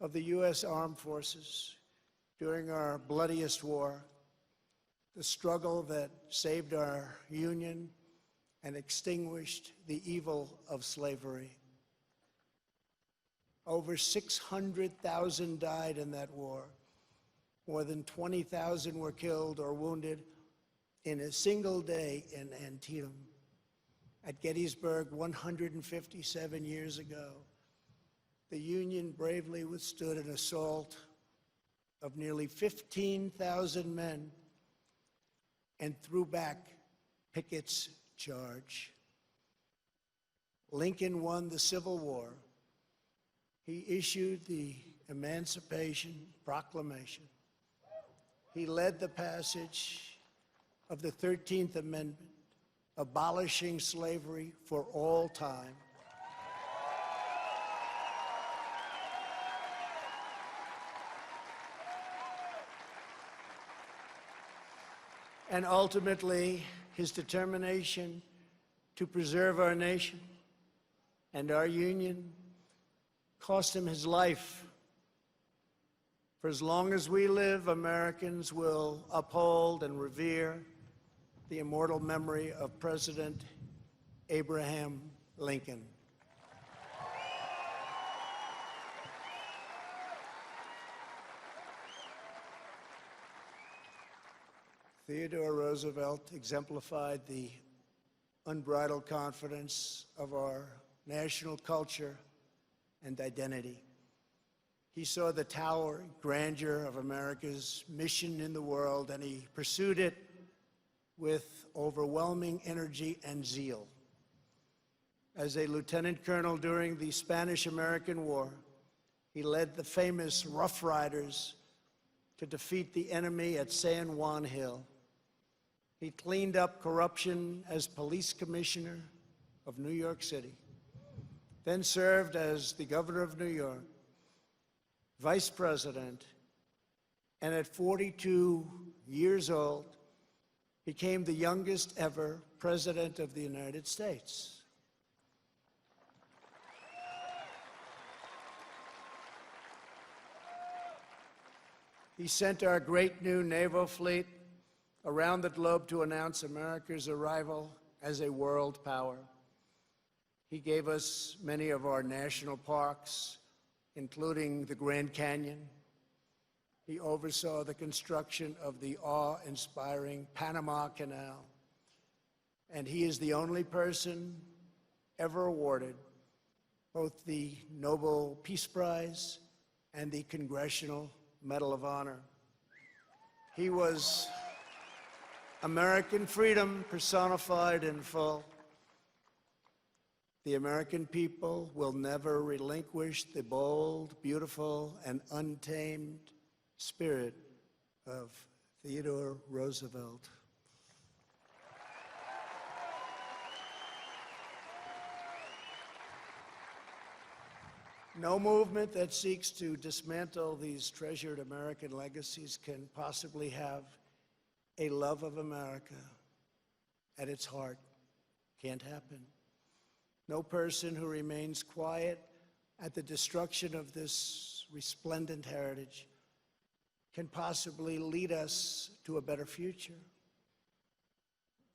of the U.S. Armed Forces during our bloodiest war, the struggle that saved our Union and extinguished the evil of slavery. Over 600,000 died in that war. More than 20,000 were killed or wounded in a single day in Antietam. At Gettysburg 157 years ago, the Union bravely withstood an assault of nearly 15,000 men and threw back Pickett's charge. Lincoln won the Civil War. He issued the Emancipation Proclamation. He led the passage of the 13th Amendment, abolishing slavery for all time. And ultimately, his determination to preserve our nation and our union cost him his life. For as long as we live, Americans will uphold and revere the immortal memory of President Abraham Lincoln. Theodore Roosevelt exemplified the unbridled confidence of our national culture and identity. He saw the towering grandeur of America's mission in the world, and he pursued it with overwhelming energy and zeal. As a lieutenant colonel during the Spanish-American War, he led the famous Rough Riders to defeat the enemy at San Juan Hill. He cleaned up corruption as police commissioner of New York City, then served as the governor of New York, vice president, and at 42 years old, became the youngest ever president of the United States. He sent our great new naval fleet around the globe to announce America's arrival as a world power. He gave us many of our national parks, including the Grand Canyon. He oversaw the construction of the awe-inspiring Panama Canal. And he is the only person ever awarded both the Nobel Peace Prize and the Congressional Medal of Honor. He was American freedom personified in full. The American people will never relinquish the bold, beautiful, and untamed spirit of Theodore Roosevelt. No movement that seeks to dismantle these treasured American legacies can possibly have a love of America at its heart. Can't happen. No person who remains quiet at the destruction of this resplendent heritage can possibly lead us to a better future.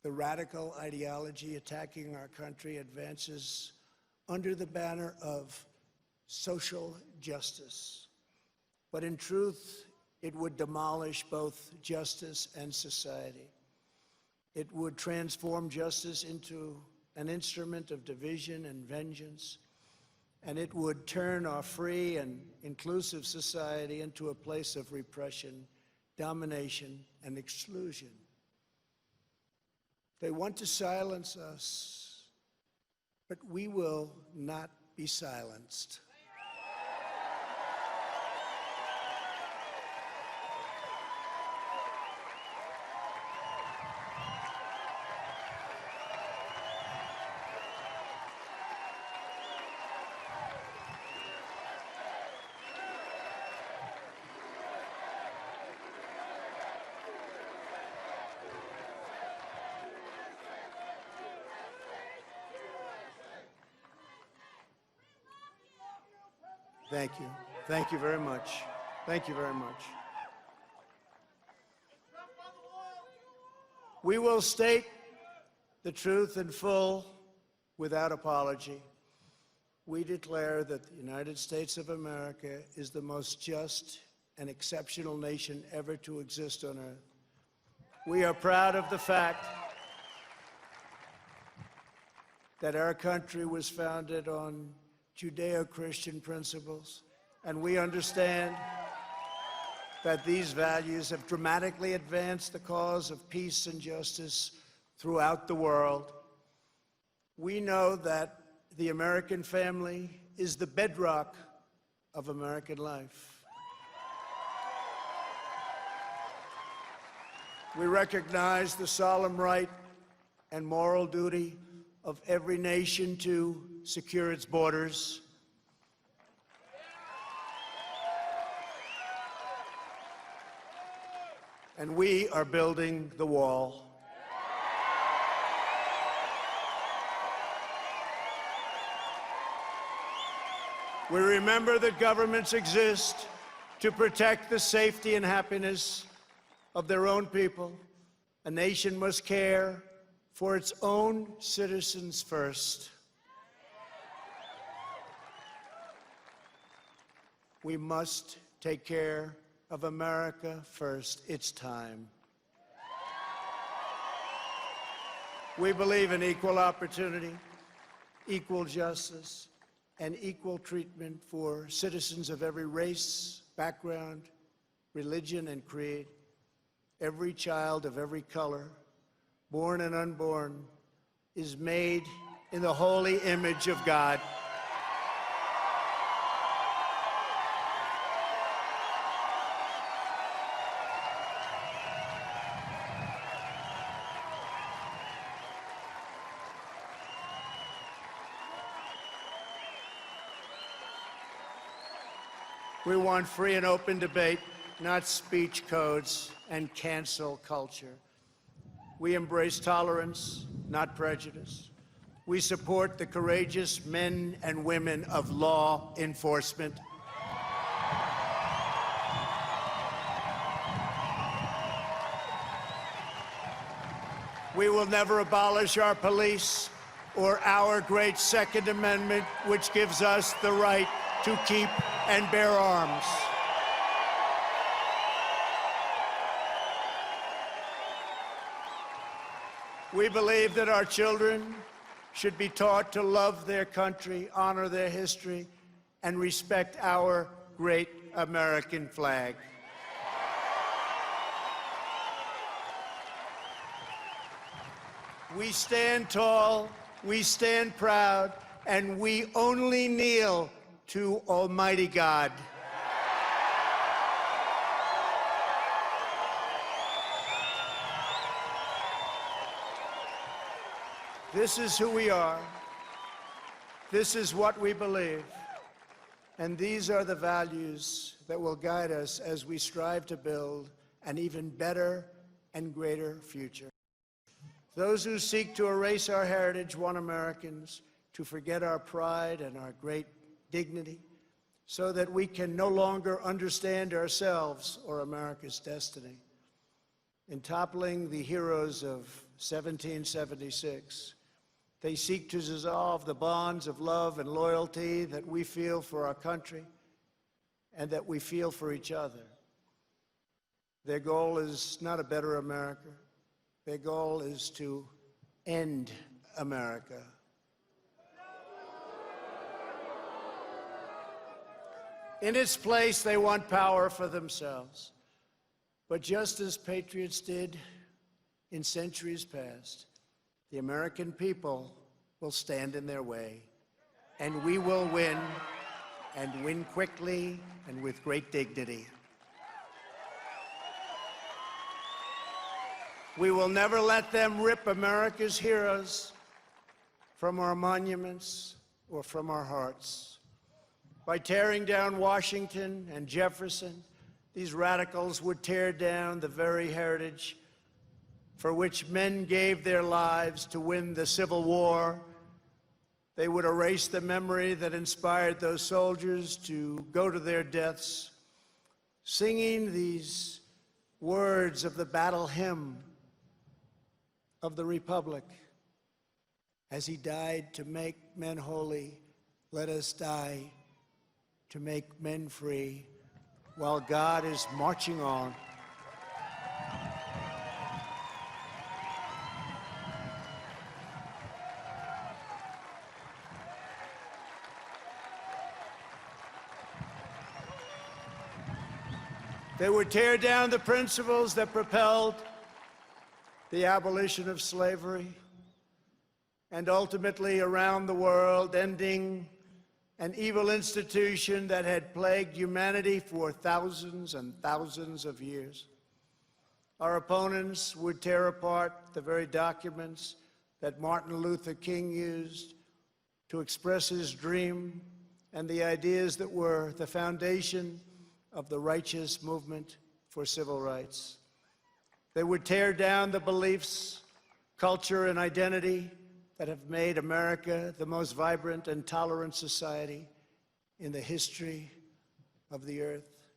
The radical ideology attacking our country advances under the banner of social justice. But in truth, it would demolish both justice and society. It would transform justice into an instrument of division and vengeance, and it would turn our free and inclusive society into a place of repression, domination, and exclusion. They want to silence us, but we will not be silenced. Thank you. Thank you very much. Thank you very much. We will state the truth in full without apology. We declare that the United States of America is the most just and exceptional nation ever to exist on earth. We are proud of the fact that our country was founded on Judeo-Christian principles, and we understand that these values have dramatically advanced the cause of peace and justice throughout the world. We know that the American family is the bedrock of American life. We recognize the solemn right and moral duty of every nation to secure its borders. And we are building the wall. We remember that governments exist to protect the safety and happiness of their own people. A nation must care for its own citizens first. We must take care of America first. It's time. We believe in equal opportunity, equal justice, and equal treatment for citizens of every race, background, religion, and creed. Every child of every color, born and unborn, is made in the holy image of God. We want free and open debate, not speech codes and cancel culture. We embrace tolerance, not prejudice. We support the courageous men and women of law enforcement. We will never abolish our police or our great Second Amendment, which gives us the right to keep and bear arms. We believe that our children should be taught to love their country, honor their history, and respect our great American flag. We stand tall, we stand proud, and we only kneel to Almighty God. This is who we are. This is what we believe. And these are the values that will guide us as we strive to build an even better and greater future. Those who seek to erase our heritage want Americans to forget our pride and our great dignity so that we can no longer understand ourselves or America's destiny. In toppling the heroes of 1776, they seek to dissolve the bonds of love and loyalty that we feel for our country and that we feel for each other. Their goal is not a better America. Their goal is to end America. In its place, they want power for themselves. But just as patriots did in centuries past, the American people will stand in their way, and we will win, and win quickly and with great dignity. We will never let them rip America's heroes from our monuments or from our hearts. By tearing down Washington and Jefferson, these radicals would tear down the very heritage for which men gave their lives to win the Civil War. They would erase the memory that inspired those soldiers to go to their deaths, singing these words of the battle hymn of the Republic. As he died to make men holy, let us die to make men free, while God is marching on. They would tear down the principles that propelled the abolition of slavery and ultimately around the world, ending an evil institution that had plagued humanity for thousands and thousands of years. Our opponents would tear apart the very documents that Martin Luther King used to express his dream and the ideas that were the foundation of the righteous movement for civil rights. They would tear down the beliefs, culture, and identity that have made America the most vibrant and tolerant society in the history of the earth.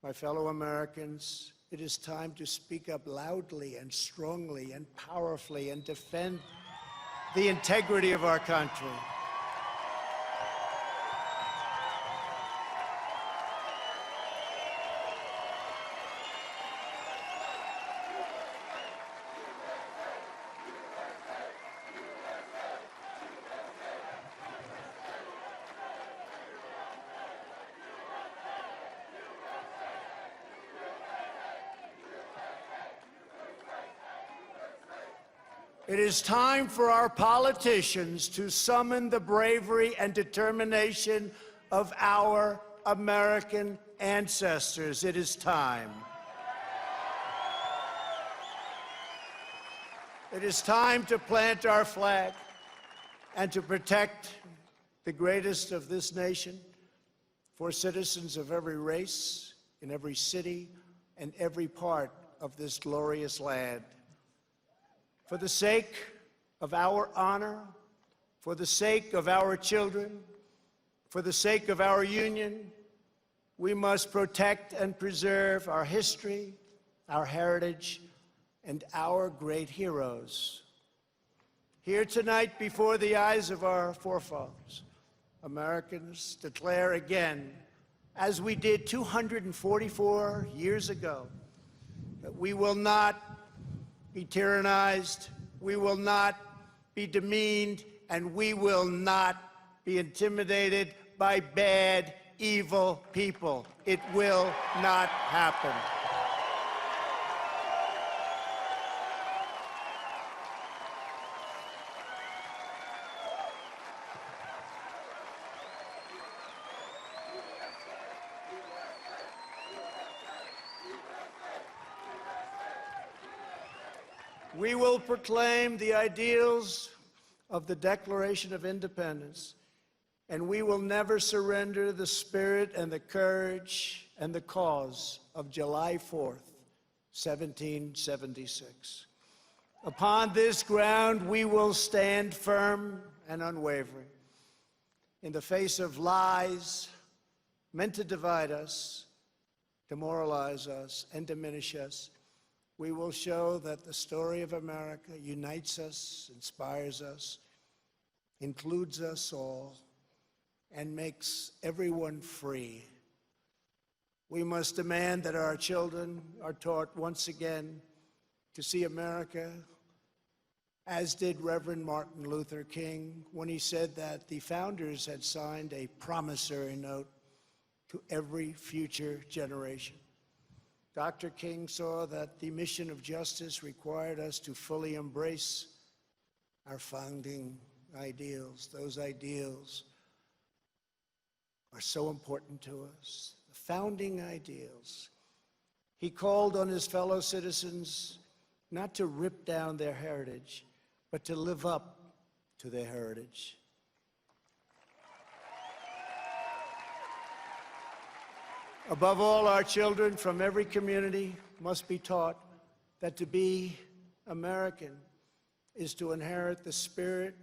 My fellow Americans, it is time to speak up loudly and strongly and powerfully and defend the integrity of our country. It is time for our politicians to summon the bravery and determination of our American ancestors. It is time. It is time to plant our flag and to protect the greatest of this nation for citizens of every race, in every city, and every part of this glorious land. For the sake of our honor, for the sake of our children, for the sake of our union, we must protect and preserve our history, our heritage, and our great heroes. Here tonight, before the eyes of our forefathers, Americans declare again, as we did 244 years ago, that we will not be tyrannized, we will not be demeaned, and we will not be intimidated by bad, evil people. It will not happen. We will proclaim the ideals of the Declaration of Independence, and we will never surrender the spirit and the courage and the cause of July 4th, 1776. Upon this ground, we will stand firm and unwavering. In the face of lies meant to divide us, demoralize us, and diminish us, we will show that the story of America unites us, inspires us, includes us all, and makes everyone free. We must demand that our children are taught once again to see America, as did Reverend Martin Luther King when he said that the founders had signed a promissory note to every future generation. Dr. King saw that the mission of justice required us to fully embrace our founding ideals. Those ideals are so important to us, the founding ideals. He called on his fellow citizens not to rip down their heritage, but to live up to their heritage. Above all, our children from every community must be taught that to be American is to inherit the spirit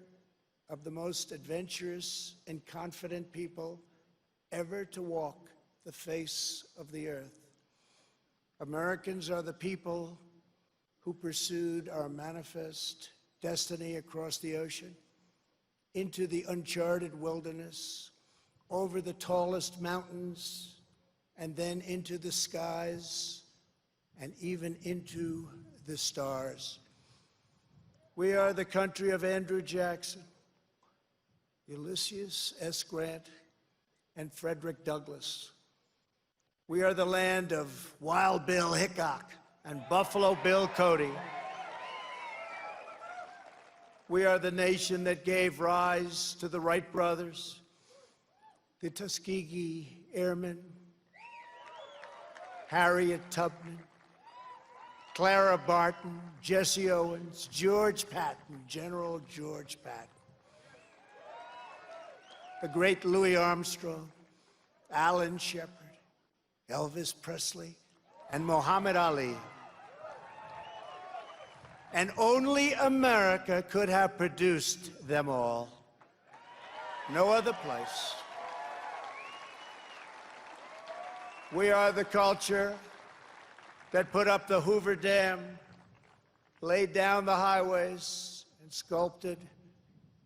of the most adventurous and confident people ever to walk the face of the earth. Americans are the people who pursued our manifest destiny across the ocean, into the uncharted wilderness, over the tallest mountains, and then into the skies, and even into the stars. We are the country of Andrew Jackson, Ulysses S. Grant, and Frederick Douglass. We are the land of Wild Bill Hickok and Buffalo Bill Cody. We are the nation that gave rise to the Wright brothers, the Tuskegee Airmen, Harriet Tubman, Clara Barton, Jesse Owens, George Patton, General George Patton, the great Louis Armstrong, Alan Shepard, Elvis Presley, and Muhammad Ali. And only America could have produced them all. No other place. We are the culture that put up the Hoover Dam, laid down the highways, and sculpted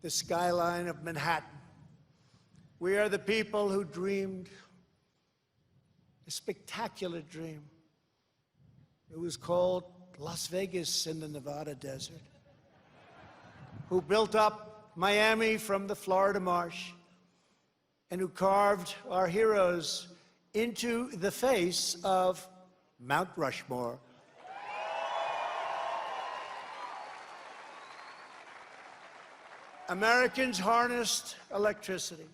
the skyline of Manhattan. We are the people who dreamed a spectacular dream. It was called Las Vegas in the Nevada desert. Who built up Miami from the Florida marsh, and who carved our heroes into the face of Mount Rushmore. Americans harnessed electricity,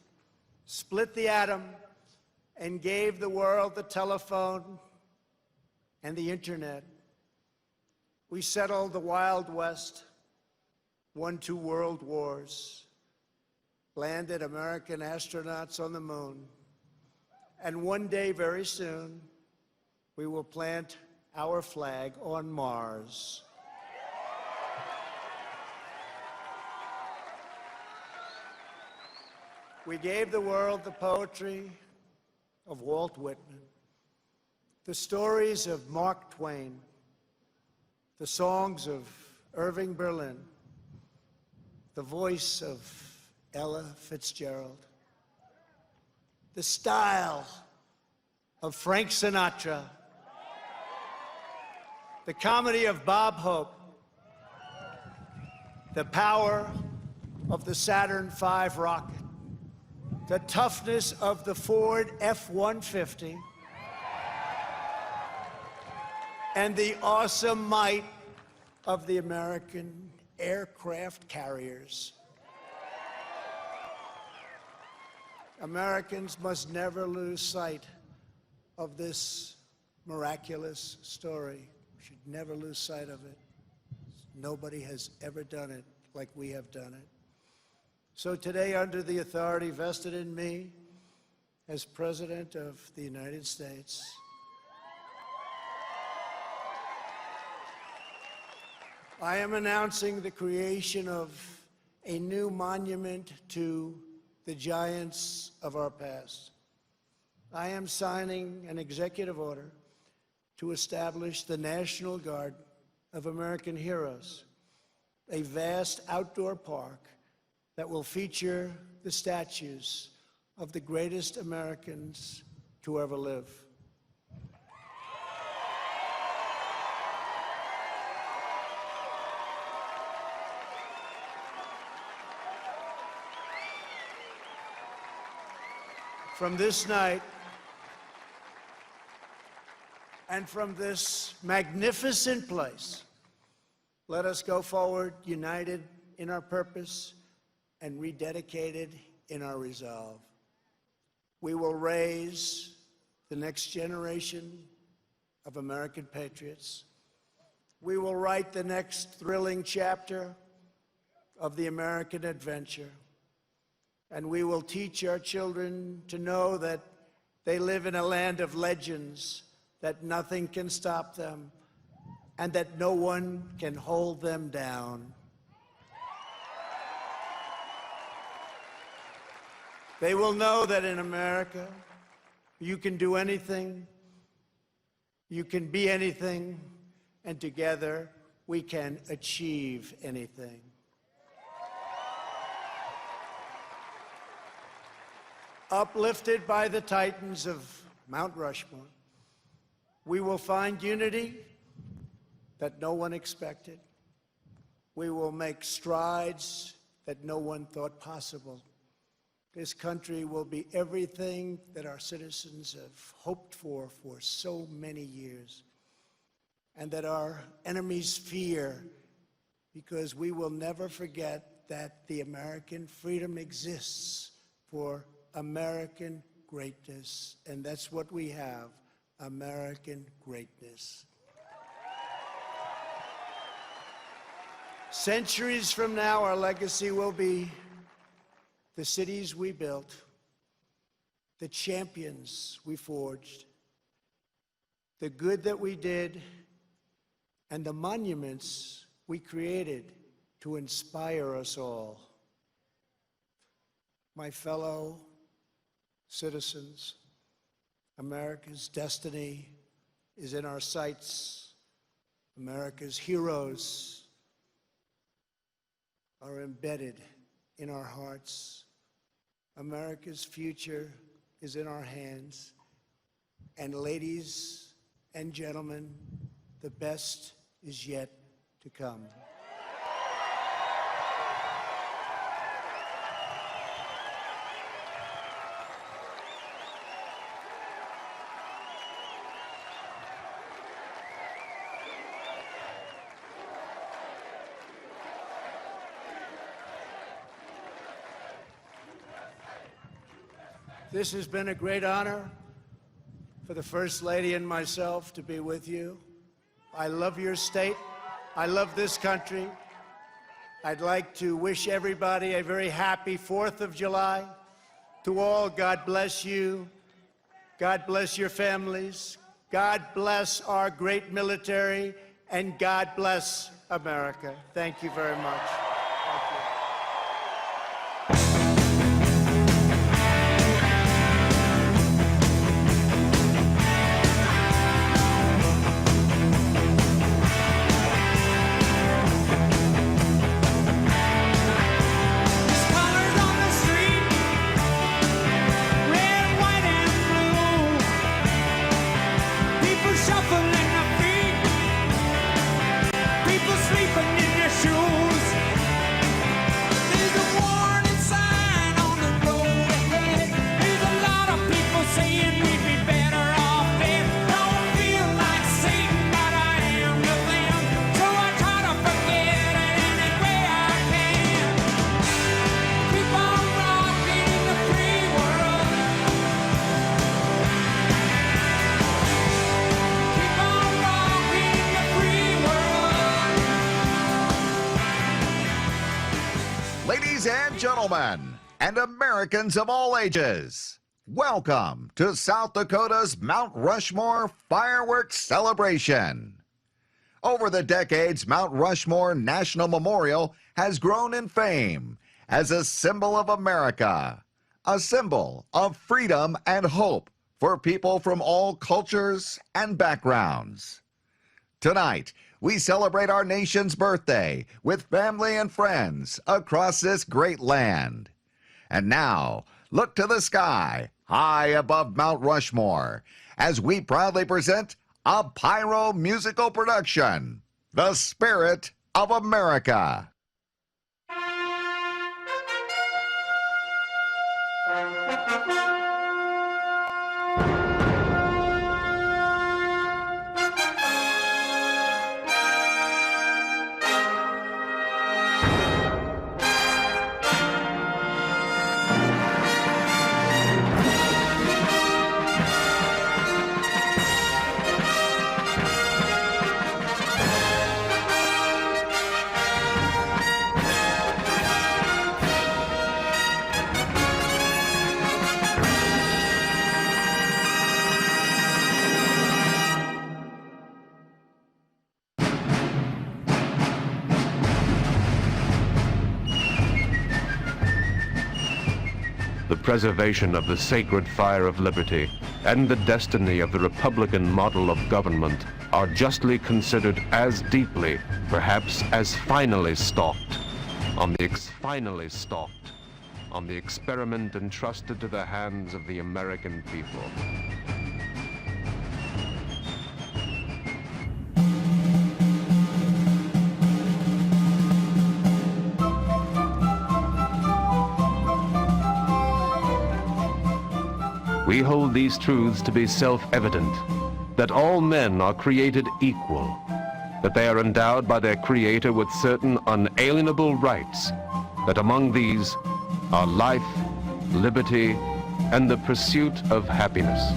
split the atom, and gave the world the telephone and the internet. We settled the Wild West, won 2 world wars, landed American astronauts on the moon, and one day, very soon, we will plant our flag on Mars. We gave the world the poetry of Walt Whitman, the stories of Mark Twain, the songs of Irving Berlin, the voice of Ella Fitzgerald, the style of Frank Sinatra, the comedy of Bob Hope, the power of the Saturn V rocket, the toughness of the Ford F-150, and the awesome might of the American aircraft carriers. Americans must never lose sight of this miraculous story. We should never lose sight of it. Nobody has ever done it like we have done it. So today, under the authority vested in me as President of the United States, I am announcing the creation of a new monument to the giants of our past. I am signing an executive order to establish the National Guard of American Heroes, a vast outdoor park that will feature the statues of the greatest Americans to ever live. From this night and from this magnificent place, let us go forward united in our purpose and rededicated in our resolve. We will raise the next generation of American patriots. We will write the next thrilling chapter of the American adventure. And we will teach our children to know that they live in a land of legends, that nothing can stop them, and that no one can hold them down. They will know that in America, you can do anything, you can be anything, and together we can achieve anything. Uplifted by the titans of Mount Rushmore, we will find unity that no one expected. We will make strides that no one thought possible. This country will be everything that our citizens have hoped for so many years, and that our enemies fear, because we will never forget that the American freedom exists for American greatness, and that's what we have, American greatness. Centuries from now, our legacy will be the cities we built, the champions we forged, the good that we did, and the monuments we created to inspire us all. My fellow citizens, America's destiny is in our sights. America's heroes are embedded in our hearts. America's future is in our hands. And ladies and gentlemen, the best is yet to come. This has been a great honor for the First Lady and myself to be with you. I love your state. I love this country. I'd like to wish everybody a very happy 4th of July. To all, God bless you. God bless your families. God bless our great military. And God bless America. Thank you very much. Ladies and gentlemen, and Americans of all ages, welcome to South Dakota's Mount Rushmore Fireworks Celebration. Over the decades, Mount Rushmore National Memorial has grown in fame as a symbol of America, a symbol of freedom and hope for people from all cultures and backgrounds. Tonight, we celebrate our nation's birthday with family and friends across this great land. And now, look to the sky, high above Mount Rushmore, as we proudly present a pyro musical production, The Spirit of America. The preservation of the sacred fire of liberty and the destiny of the Republican model of government are justly considered as deeply, perhaps as finally stalked, on the experiment entrusted to the hands of the American people. We hold these truths to be self-evident, that all men are created equal, that they are endowed by their Creator with certain unalienable rights, that among these are life, liberty, and the pursuit of happiness.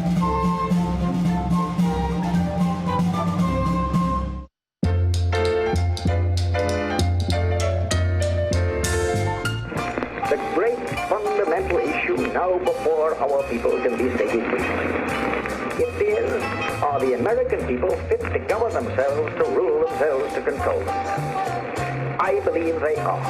The great fundamental issue now before our people can be stated briefly. It is, are the American people fit to govern themselves, to rule themselves, to control themselves? I believe they are.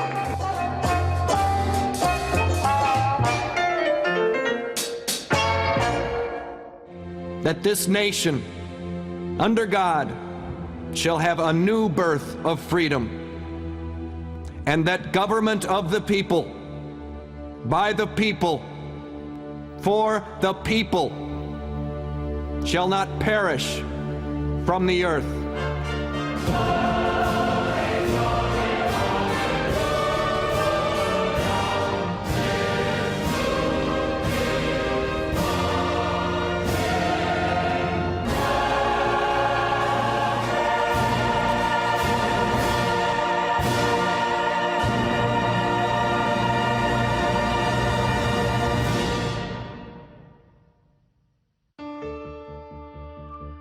That this nation, under God, shall have a new birth of freedom, and that government of the people, by the people, for the people, shall not perish from the earth.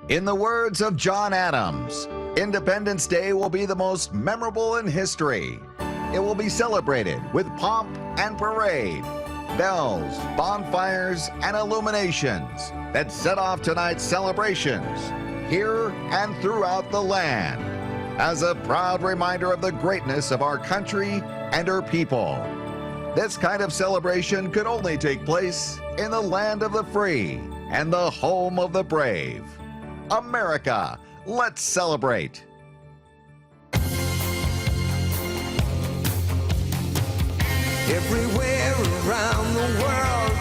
In the words of John Adams, Independence Day will be the most memorable in history. It will be celebrated with pomp and parade, bells, bonfires, and illuminations that set off tonight's celebrations here and throughout the land as a proud reminder of the greatness of our country and her people. This kind of celebration could only take place in the land of the free and the home of the brave. America, let's celebrate. Everywhere around the world,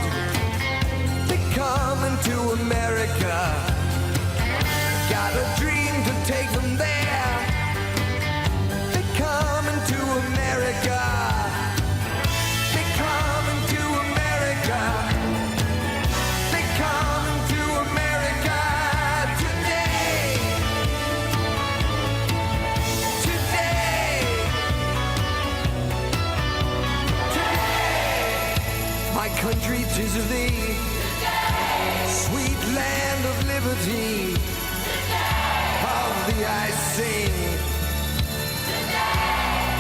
they come into America. Got a dream to take them there. They come into America. They come into America. They come into America today. Today. Today. My country 'tis of thee. Sweet land of liberty. Of thee I sing.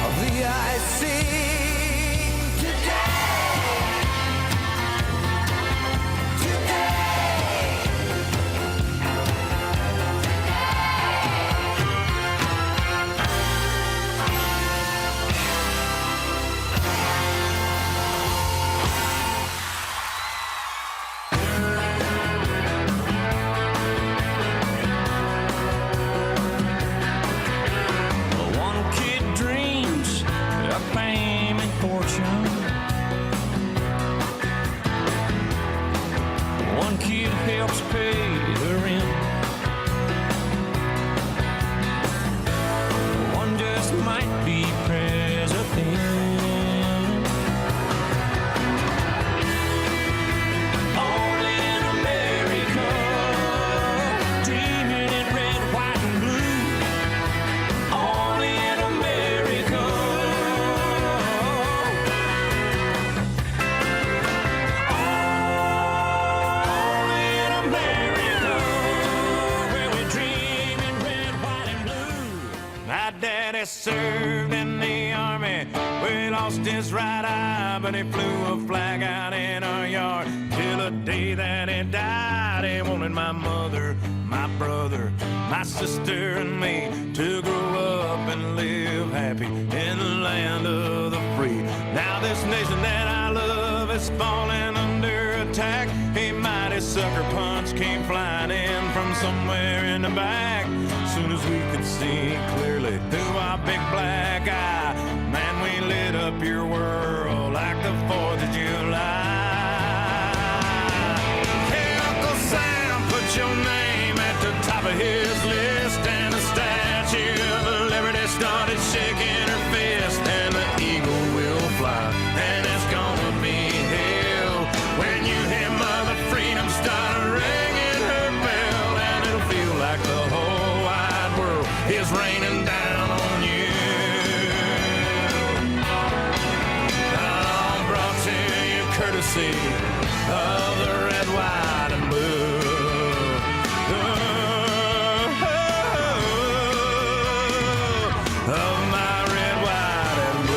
Of thee I sing. served in the army. Well, he lost his right eye, but he flew a flag out in our yard. Till the day that he died, he wanted my mother, my brother, my sister, and me to grow up and live happy in the land of the free. Now this nation that I love is falling under attack. A mighty sucker punch came flying in from somewhere in the back. Soon as we could see clearly through our big black eye, man, we lit up your world like the 4th of July. Hey, Uncle Sam, put your name at the top of his list, and the Statue of Liberty started shaking her fist, and the eagle will fly, and it's gonna be hell when you hear Mother Freedom start ringing her bell, and it'll feel like the whole wide world is raining down on you. I'm brought to you courtesy of the red, white, and blue. Of my red, white, and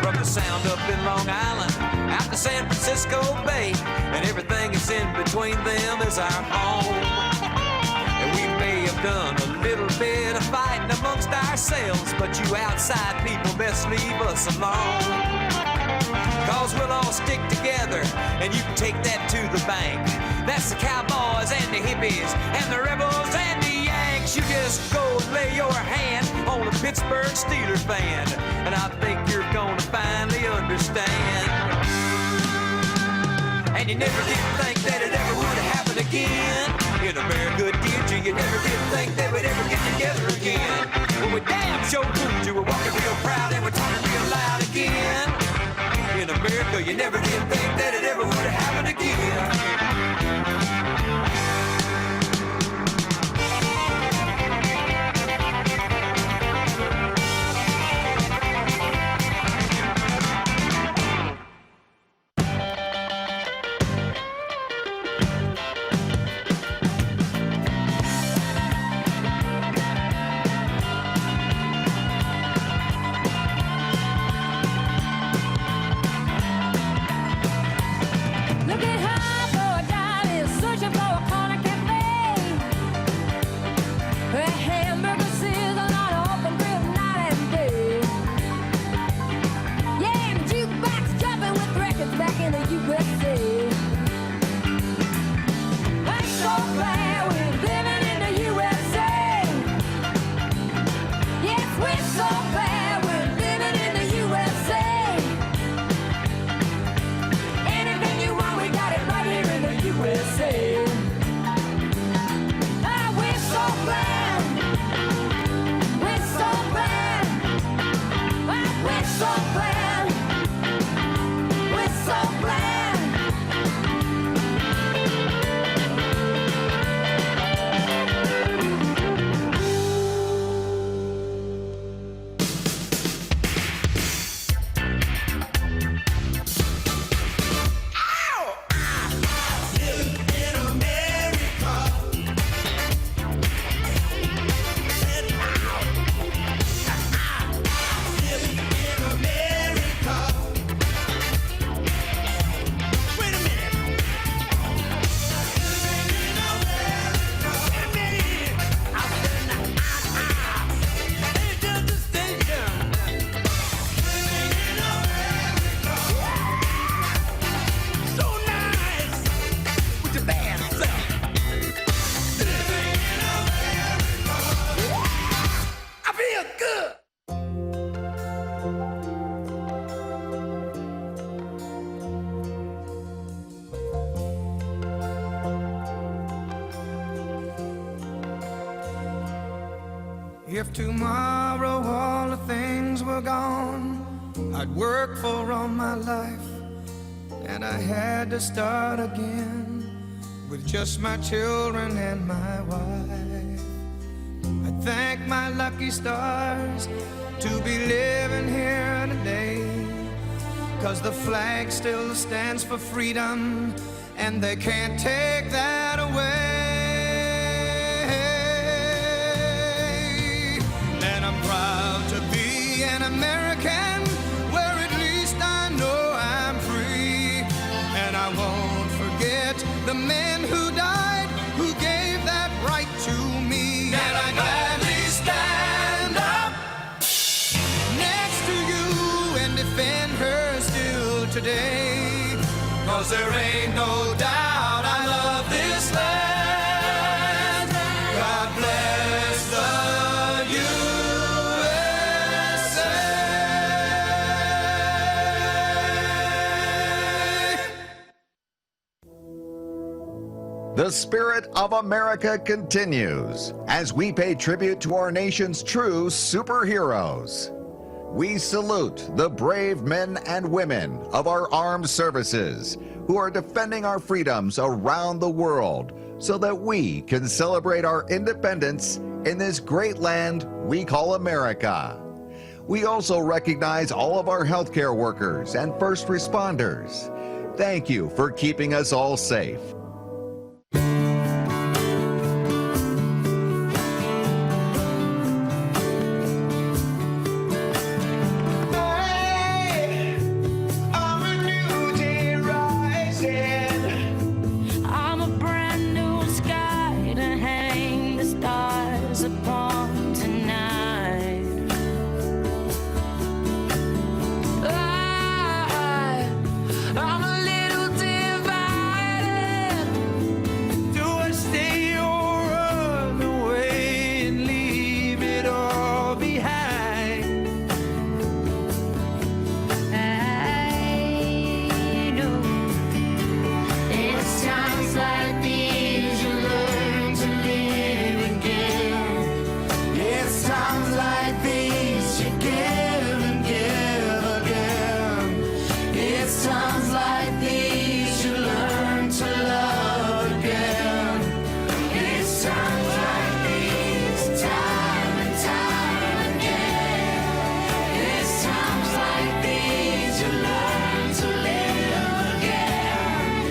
From the Sound up in Long Island out to San Francisco Bay, and everything that's in between them is our home. And we may have done a little bit of fighting amongst ourselves, but you outside people best leave us alone. Cause we'll all stick together, and you can take that to the bank. That's the cowboys and the hippies and the rebels and the Yanks. You just go and lay your hand on a Pittsburgh Steelers fan, and I think you're gonna finally understand. And you never did think that it ever would happen again in America, did you? You never did think they would ever get together again. Well, we damn sure proved you were walking real proud and we're talking real loud again. In America, you never did think that it ever would happen again. Looking high for a dime, searching for a corner cafe. A hamburger sizzling on an open grill night and day. Yeah, and the jukebox jumping with records back in the USA. I'm so glad we're living in the USA. Yes, we're so glad we're living in the USA. Anything you want, we got it right here in the USA. Ah, we're so glad. We're so glad. Ah, we're so glad. We're so glad. If tomorrow all the things were gone I'd worked for all my life, and I had to start again, with just my children and my wife. I thank my lucky stars to be living here today, 'cause the flag still stands for freedom, and they can't take that away. And I'm proud to be an American, where at least I know I'm free. And I won't forget the men who died, who gave that right to me. And I gladly stand up next to you and defend her still today, 'cause there ain't no doubt I love this land. God bless the USA. The spirit of America continues as we pay tribute to our nation's true superheroes. We salute the brave men and women of our armed services who are defending our freedoms around the world so that we can celebrate our independence in this great land we call America. We also recognize all of our healthcare workers and first responders. Thank you for keeping us all safe. I'm a brand new sky to hang the stars upon tonight. I'm a little divided. Do I stay or run away and leave it all behind? I know it's times like these you learn to live again. It's times like these you give and give again. It's times like these you learn to love again. It's times like these, time and time again. It's times like these you learn to live again.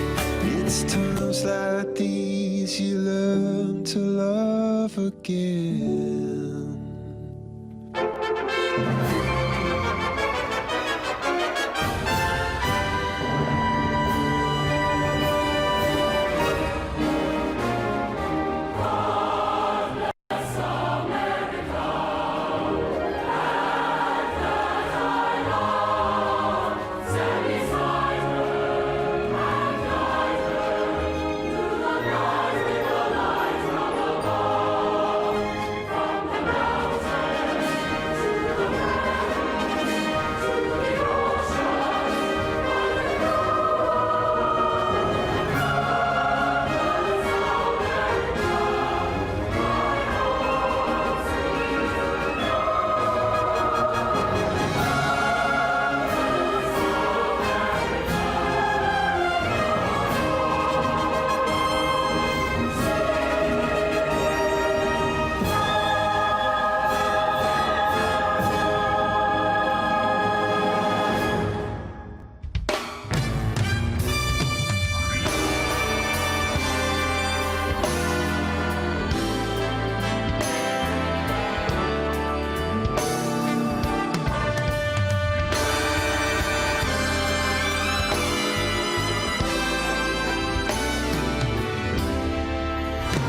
It's times like these you learn to love again.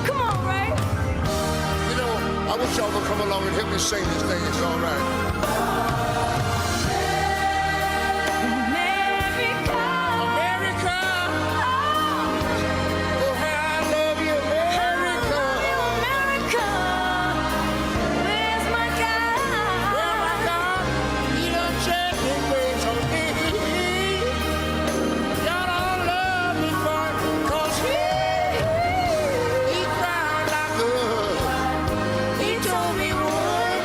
Come on, Ray. You know, I wish y'all would come along and help me sing this thing. It's all right. America. America. Oh, how I love you, America. America. Where's my God? Well, my God, He done shed His grace on me. Y'all don't love me for it, 'cause He cried like a, He told me what.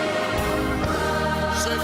Said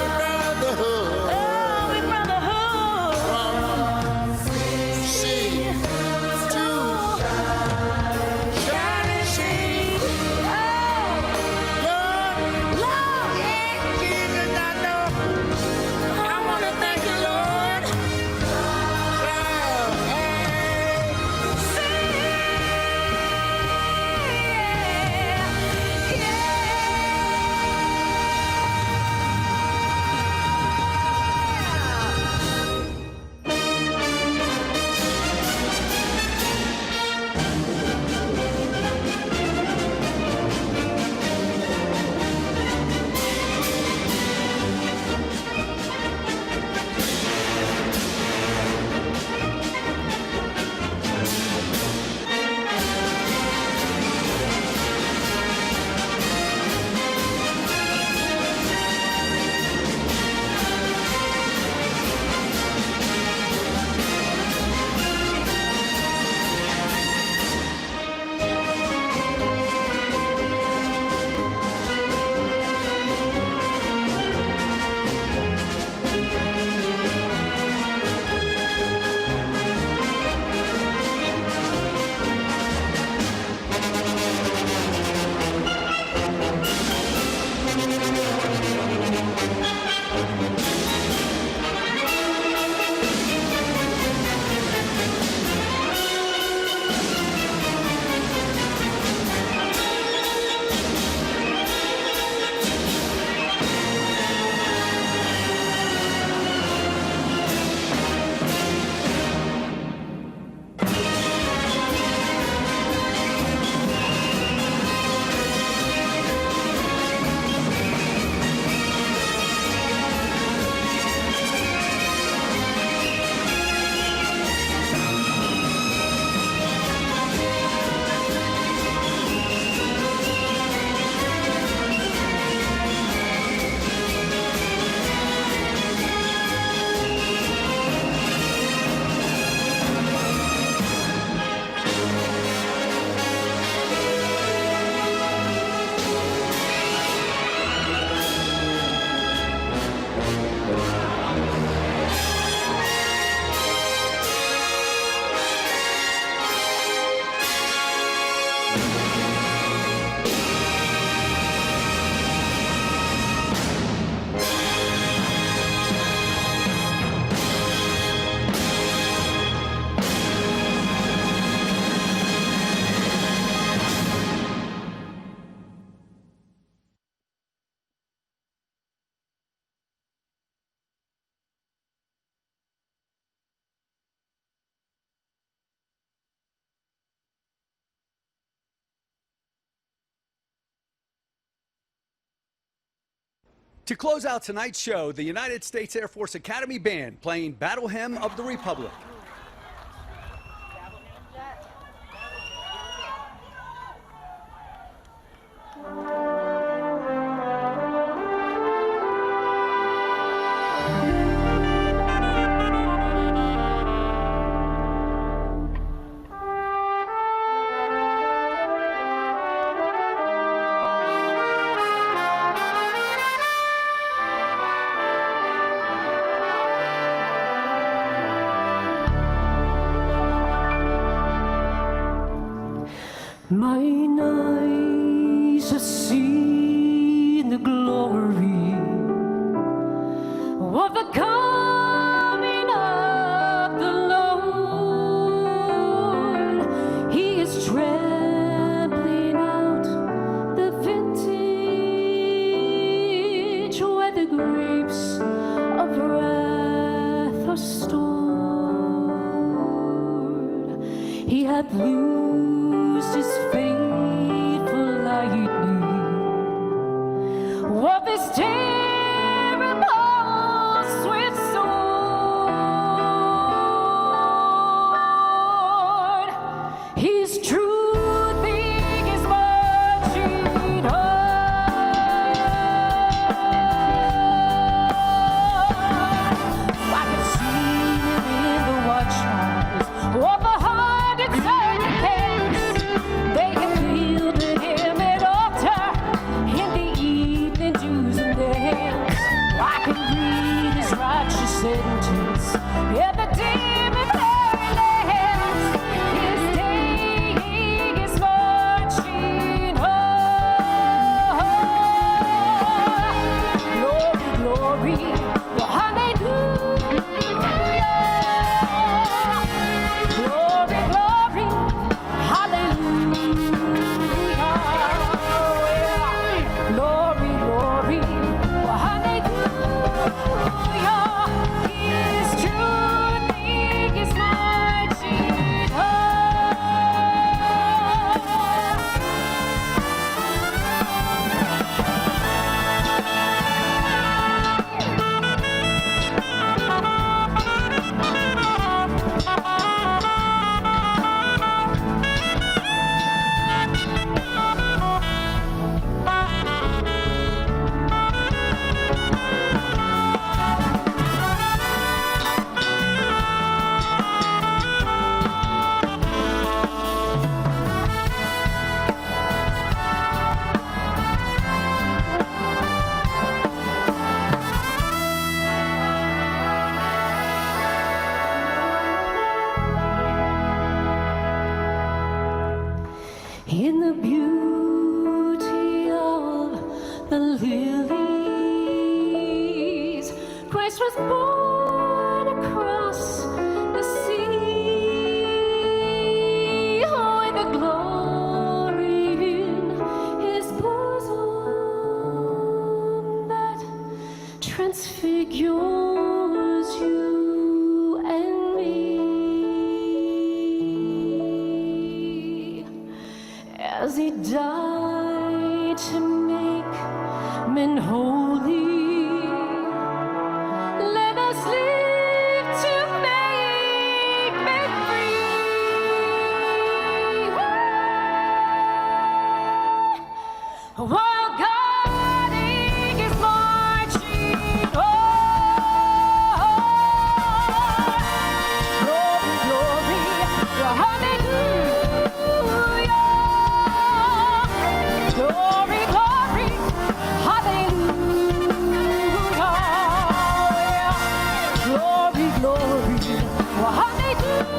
To close out tonight's show, the United States Air Force Academy Band playing Battle Hymn of the Republic. Mine eyes have seen the glory of the coming of the Lord. He is trampling out the vintage where the grapes of wrath are stored. He hath loosed his faithful lightning of his terrible swift sword. His truth is marching on. I can see him in the watchtowers of the hundred certain camps. They have wielded him at altar in the evening dews in their hands. I can read his righteous sentence in the dim and blurry lands. His day is marching on. Glory, glory, hallelujah. Glory, glory, hallelujah. Glory, glory, hallelujah. His truth is marching on. In the beauty of the living Christ was born across the sea, with the glory in his bosom that transfigures you and me, as he died to make men holy. Let us live to make men free. While guarding his marching on. Glory, glory, hallelujah. Glory, glory, hallelujah. Glory, glory, hallelujah.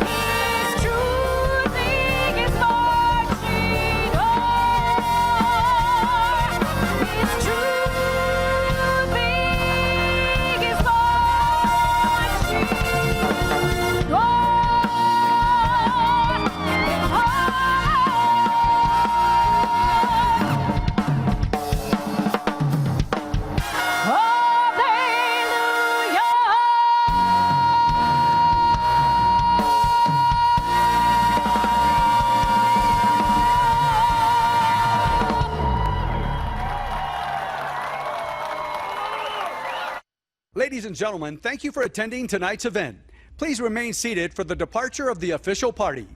His truthing is marching on. His truthing is marching on. Ladies and gentlemen, thank you for attending tonight's event. Please remain seated for the departure of the official party.